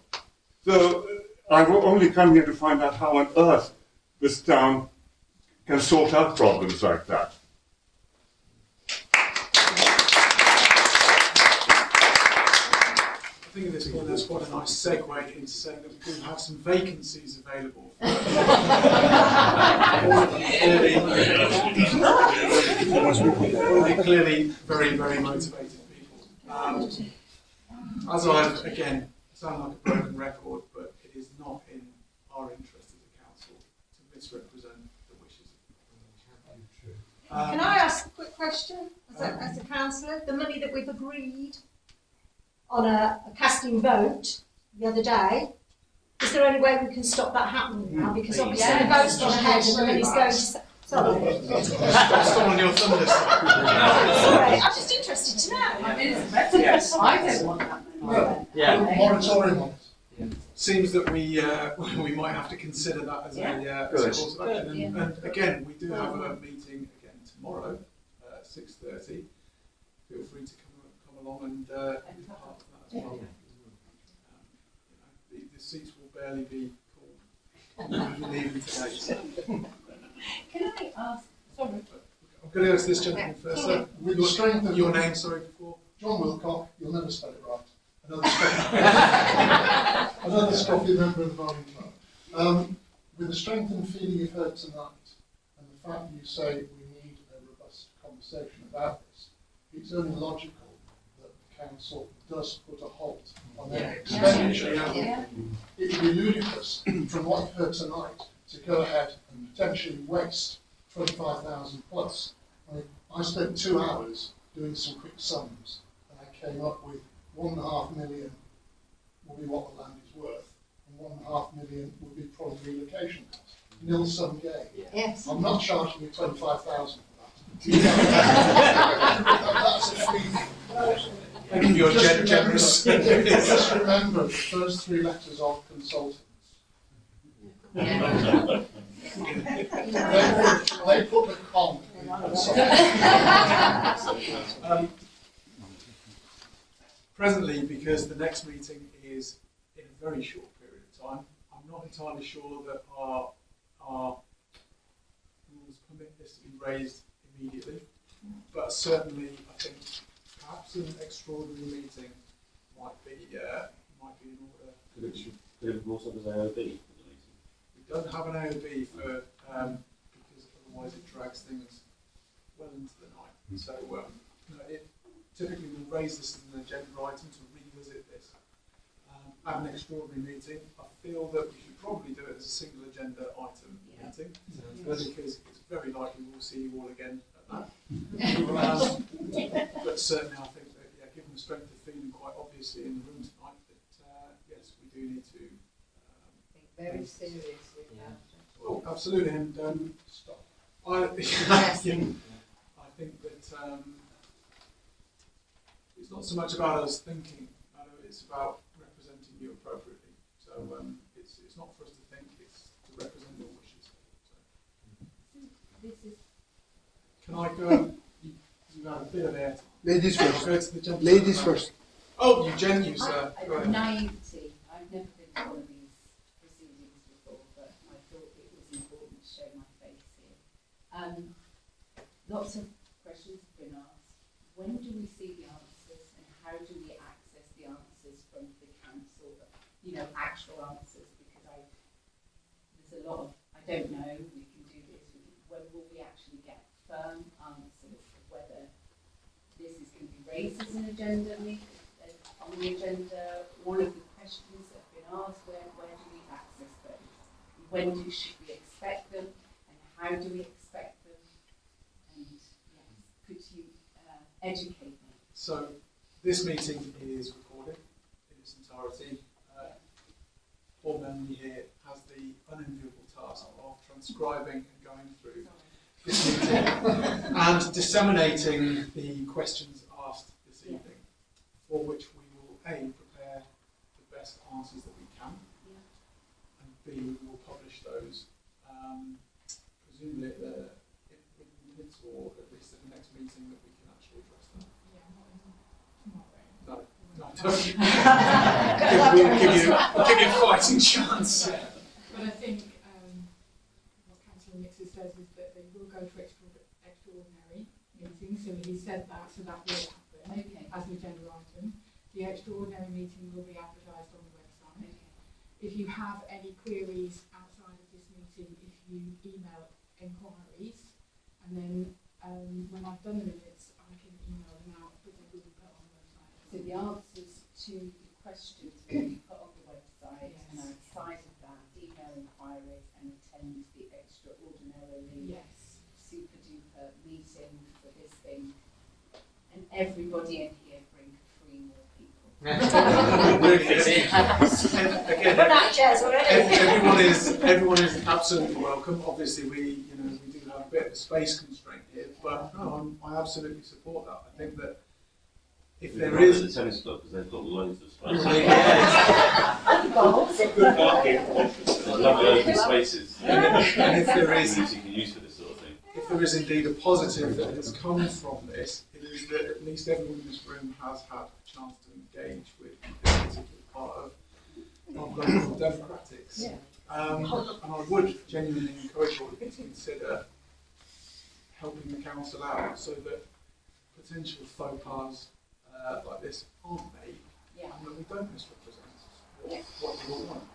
So I've only come here to find out how on earth this town can sort out problems like that. I think at this point that's quite a nice segue into saying that we do have some vacancies available. Clearly very, very motivated people. As I've, again, sound like a broken record, but it is not in our interest as a council to misrepresent the wishes of Can I ask a quick question as a councillor? The money that we've agreed on a casting vote the other day, is there any way we can stop that happening now? Because obviously the vote's gone ahead and the money's going to... Sorry. Stop on your thunder. Sorry, I'm just interested to know. Yes. I don't want that. Yeah. Moratorium on it. Seems that we might have to consider that as a course of action. And again, we do have a meeting again tomorrow at 6:30. Feel free to come along and be part of that as well. The seats will barely be called leaving today. So. Can I ask? Sorry. I'm going to ask this gentleman first. So, With the strength of your name, sorry, before. John Wilcock, you'll never spell it right. Another scruffy member of the Bowling Club. With the strength and feeling you've heard tonight, and the fact that you say we need a robust conversation about this, it's only logical that the council does put a halt on their expenditure. It would be ludicrous, from what you've heard tonight, to go ahead and potentially waste 25,000 plus. I spent 2 hours doing some quick sums, and I came up with 1.5 million will be what the land is worth, and 1.5 million will be probably relocation costs. Nil sum game. Yes. I'm not charging you 25,000 for that. That's a fee. Thank you for your generous. Just remember the first 3 letters of consultants. Yeah. They put the con in Presently, because the next meeting is in a very short period of time, I'm not entirely sure that our rules permit this to be raised immediately, but certainly I think perhaps an extraordinary meeting might be in order. Could it also be AOB for the meeting? We don't have an AOB for because otherwise it drags things well into the night. So typically we'll raise this as an agenda item to revisit this at an extraordinary meeting. I feel that we should probably do it as a single agenda item meeting, because it's very likely we'll see you all again at that. But certainly I think that given the strength of feeling quite obviously in the room tonight, that yes, we do need to think very seriously about it. Oh, absolutely, and Stop. I think that it's not so much about us thinking, it's about representing you appropriately. So it's not for us to think, it's to represent your wishes. So. Can I go? You had a bit of air. Ladies I'll first. go to the gentleman. Ladies first. Oh, you sir. Go ahead. Naivety. I've never been to one of these proceedings before, but I thought it was important to show my face here. Lots of questions have been asked. When do we see the answers? how do we access the answers from the council, you know, actual answers, because there's a lot of, I don't know, we can do this, when will we actually get firm answers of whether this is going to be raised as an agenda, on the agenda, all of the questions that have been asked, where do we access those? Should we expect them, and how do we expect them? And yes, could you educate me? So this meeting is recorded in its entirety. Board member here has the unenviable task of transcribing and going through this meeting and disseminating the questions asked this evening, for which we will A, prepare the best answers that we can, and B, we will publish those, presumably in minutes, or at least at the next meeting that we can actually address them. No, we'll give you a fighting chance. But I think what Councillor Mixer says is that they will go to extraordinary meetings, so he said that, so that will happen as an agenda item. The extraordinary meeting will be advertised on the website. If you have any queries outside of this meeting, if you email enquiries, and then when I've done the minutes, I can email them out, but they will be put on the website. So the answers to the questions will be put on the website, and outside of that, email inquiries and attend the extraordinarily super duper meeting for this thing. And everybody in here bring 3 more people. Everyone is absolutely welcome. Obviously, we do have a bit of a space constraint here, but no, I absolutely support that. I think that if there is a tennis club, because they've got loads of space. Good parking. Lovely open spaces. And if there is, you can use for this sort of thing. If there is indeed a positive that has come from this, it is that at least everyone in this room has had a chance to engage with this particular part of local democratics. And I would genuinely encourage all of you to consider helping the council out so that potential faux pas like this aren't made, and that we don't misrepresent what you all want.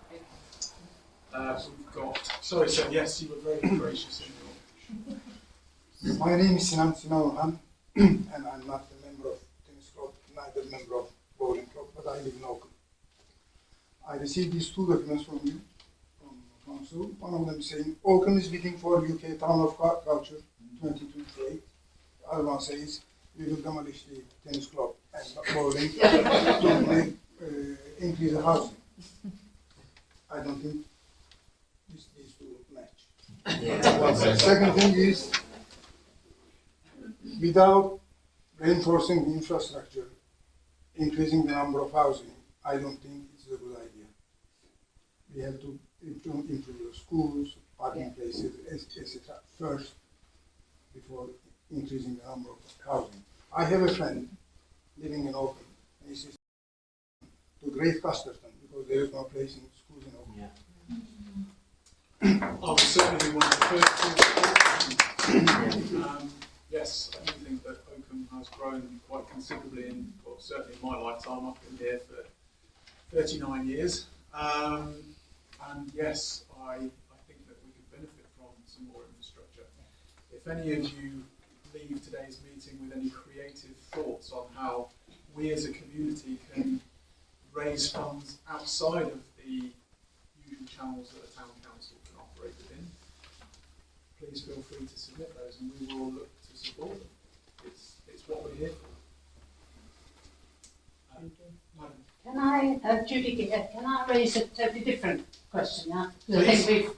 We've got, sorry sir, yes, you were very gracious in your... My name is Sinan Orhan, and I'm not a member of tennis club, neither member of bowling club, but I live in Oakham. I received these 2 documents from you, from the council. One of them saying Oakham is bidding for UK Town of Culture 2028. The other one says we will demolish the tennis club and bowling to make, increase the housing. I don't think these 2 match. Second thing is, without reinforcing the infrastructure, increasing the number of housing, I don't think it's a good idea. We have to improve your schools, parking places, etc. first, before increasing the number of housing. I have a friend living in Oakham, and he says to Great Casterton because there is no place in schools in Oakham. I would certainly be one of the first to yes, I do think that Oakham has grown quite considerably in, well, certainly in my lifetime. I've been here for 39 years. And yes, I think that we could benefit from some more infrastructure. If any of you leave today's meeting with any creative thoughts on how we as a community can raise funds outside of the usual channels that a town council can operate within, please feel free to submit those and we will look to support them. It's what we're here for. Madam. Can I, Judy, can I raise a totally different question now? Because I think we've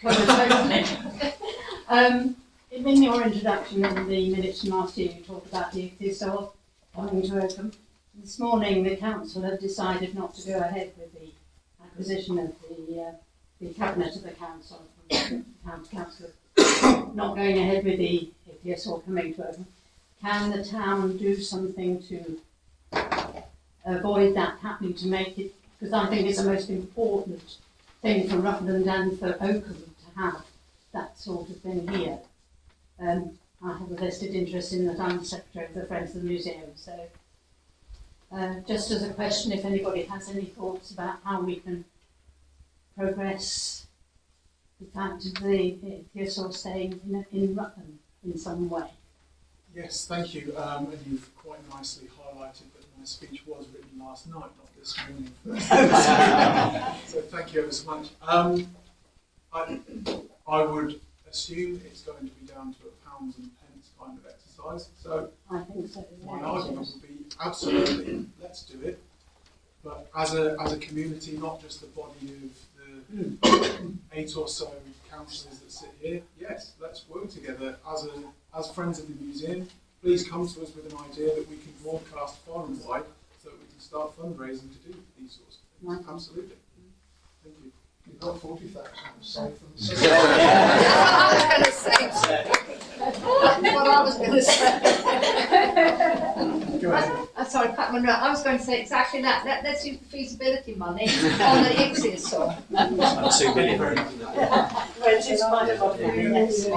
covered totally. In your introduction in the minutes from last year, you talked about the ichthyosaur coming to Oakham. This morning, the council have decided not to go ahead with the acquisition of the cabinet of the council, council not going ahead with the ichthyosaur coming to Oakham. Can the town do something to avoid that happening, to make it, because I think it's the most important thing for Rutland and for Oakham to have that sort of thing here. I have a vested interest in that. I'm the secretary of the Friends of the Museum, so Just as a question, if anybody has any thoughts about how we can progress the fact of the PSL staying in Rutland in some way. Yes, thank you. And you've quite nicely highlighted that my speech was written last night, not this morning. So thank you ever so much. I would assume it's going to be down to a pounds and pence kind of exercise. So I think so. my argument would be absolutely, let's do it. But as a community, not just the body of the 8 or so councillors that sit here, yes, let's work together as friends of the museum. Please come to us with an idea that we can broadcast far and wide so that we can start fundraising to do these sorts of things. Right. Absolutely. Thank you. You've got 40,000 saved from the What I was going to say. Go ahead. I'm sorry, I was going to say exactly that. Let's use the feasibility money on the exit side. And 2 million. I'll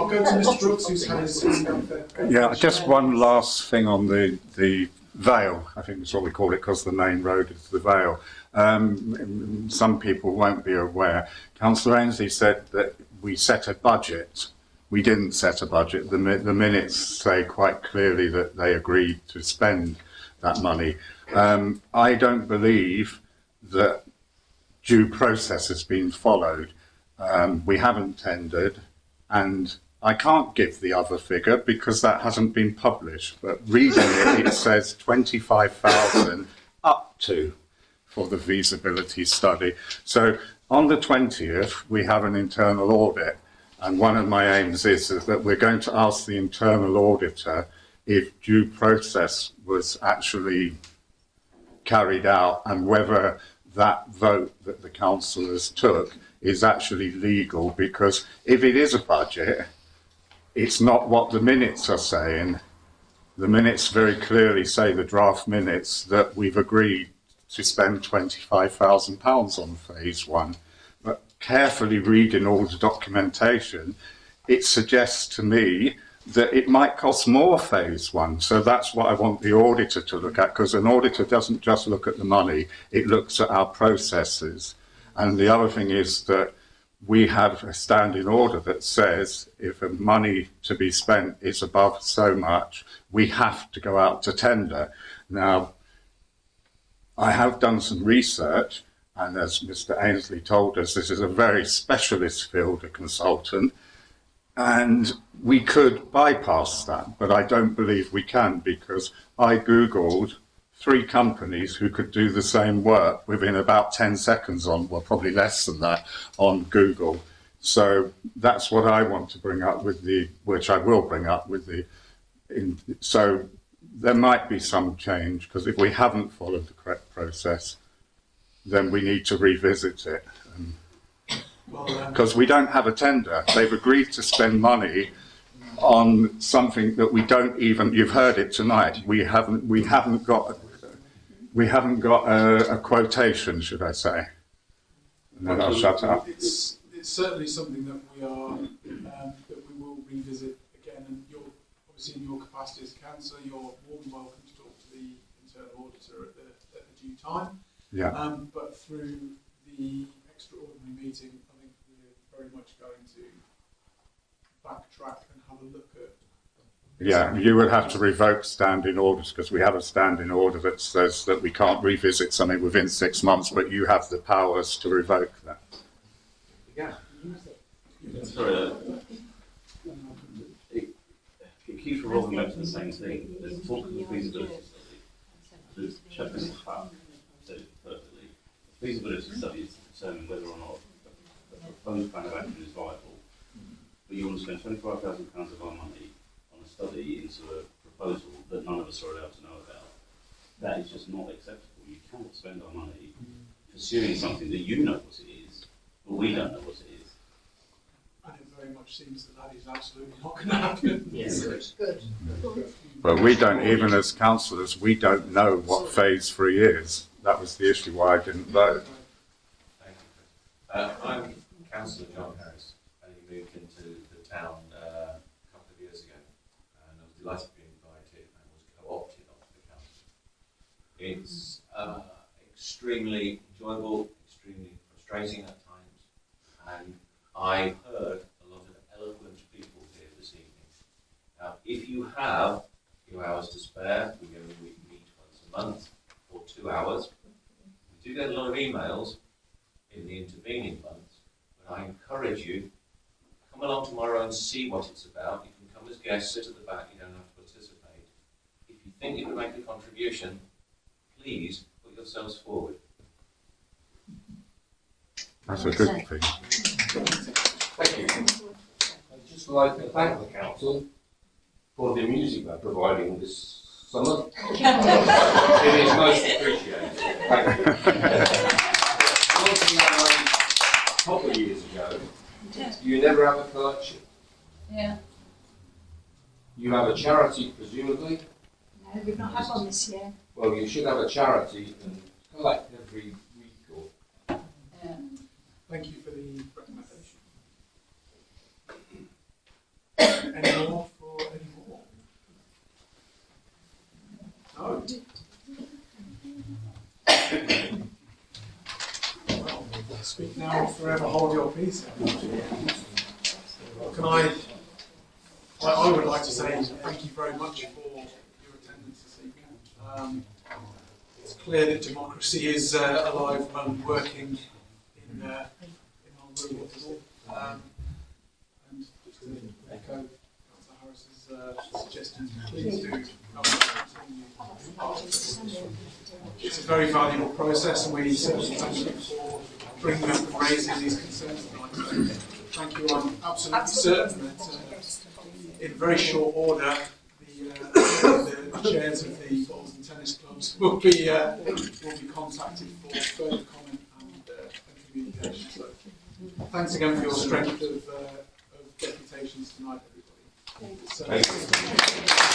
go to Mr. Brooks, who's had his hand there. Yeah, just one last thing on the Vale, I think that's what we call it because the main road is the Vale. Some people won't be aware. Councillor Ainsley said that we set a budget. We didn't set a budget. The minutes say quite clearly that they agreed to spend that money. I don't believe that due process has been followed. We haven't tendered, and I can't give the other figure because that hasn't been published. But reading it, it says 25,000 up to for the feasibility study. So on the 20th, we have an internal audit. And one of my aims is that we're going to ask the internal auditor if due process was actually carried out and whether that vote that the councillors took is actually legal. Because if it is a budget, it's not what the minutes are saying. The minutes very clearly say, the draft minutes, that we've agreed to spend £25,000 on phase 1. But carefully reading all the documentation, it suggests to me that it might cost more phase 1. So that's what I want the auditor to look at, because an auditor doesn't just look at the money, it looks at our processes. And the other thing is that we have a standing order that says if the money to be spent is above so much, we have to go out to tender. Now, I have done some research, and as Mr. Ainsley told us, this is a very specialist field, a consultant, and we could bypass that, but I don't believe we can, because I Googled 3 companies who could do the same work within about 10 seconds on, well, probably less than that, on Google. So that's what I want to bring up with which I will bring up with so there might be some change, because if we haven't followed the correct process, then we need to revisit it. Because we don't have a tender. They've agreed to spend money on something that we don't even, you've heard it tonight, we haven't got a quotation, should I say. And then I'll shut up. It's certainly something that we will revisit again, and you're obviously in your capacity as councillor, you're more than welcome to talk to the internal auditor at the due time. Yeah. But through the extraordinary meeting, I think we're very much going to backtrack and have a look at. Yeah, you would have to revoke standing orders, because we have a standing order that says that we can't revisit something within 6 months, but you have the powers to revoke that. Yeah. Sorry, it keeps revolving back to the same thing. There's talk of the feasibility study. The check this up, said it perfectly. The feasibility study is to determine whether or not a proposed plan of action is viable. But you want to spend £25,000 of our money on a study into a proposal that none of us are allowed to know about. That is just not acceptable. You cannot spend our money pursuing something that you know what it is, but we don't know what it is. And it very much seems that is absolutely not going to happen. Yes, Good. Well, we don't, even as councillors, we don't know what phase 3 is. That was the issue why I didn't vote. Thank you. I'm Councillor John Harris, and he moved into the town a couple of years ago, and I was delighted to be invited and was co-opted onto the council. It's extremely enjoyable, extremely frustrating at times, and I heard a lot of eloquent people here this evening. Now, if you have a few hours to spare, we only meet once a month for 2 hours. We do get a lot of emails in the intervening months, but I encourage you, come along tomorrow and see what it's about. You can come as guests, sit at the back, you don't have to participate. If you think you can make a contribution, please put yourselves forward. That's a good thing. Thank you. I'd just like to thank the council for the music they're providing this summer. It is most appreciated. Thank you. One thing I a couple of years ago, you never have a collection. Yeah. You have a charity, presumably. No, we've not had one this year. Well, you should have a charity and collect every week or. Yeah. Thank you for the recommendation. Any more for any more? No. Well, speak now or forever hold your peace. Can I would like to say thank you very much for your attendance this evening. It's clear that democracy is alive and working in our rural and just to echo Councillor Harris's suggestions, please do continue. It's a very valuable process, and we certainly thank you for bringing up and raising these concerns tonight. Thank you. I'm absolutely certain that in very short order, the chairs of the bowls and tennis clubs will be contacted for further comment and communication. So, thanks again for your strength of deputations tonight, everybody. Thank you.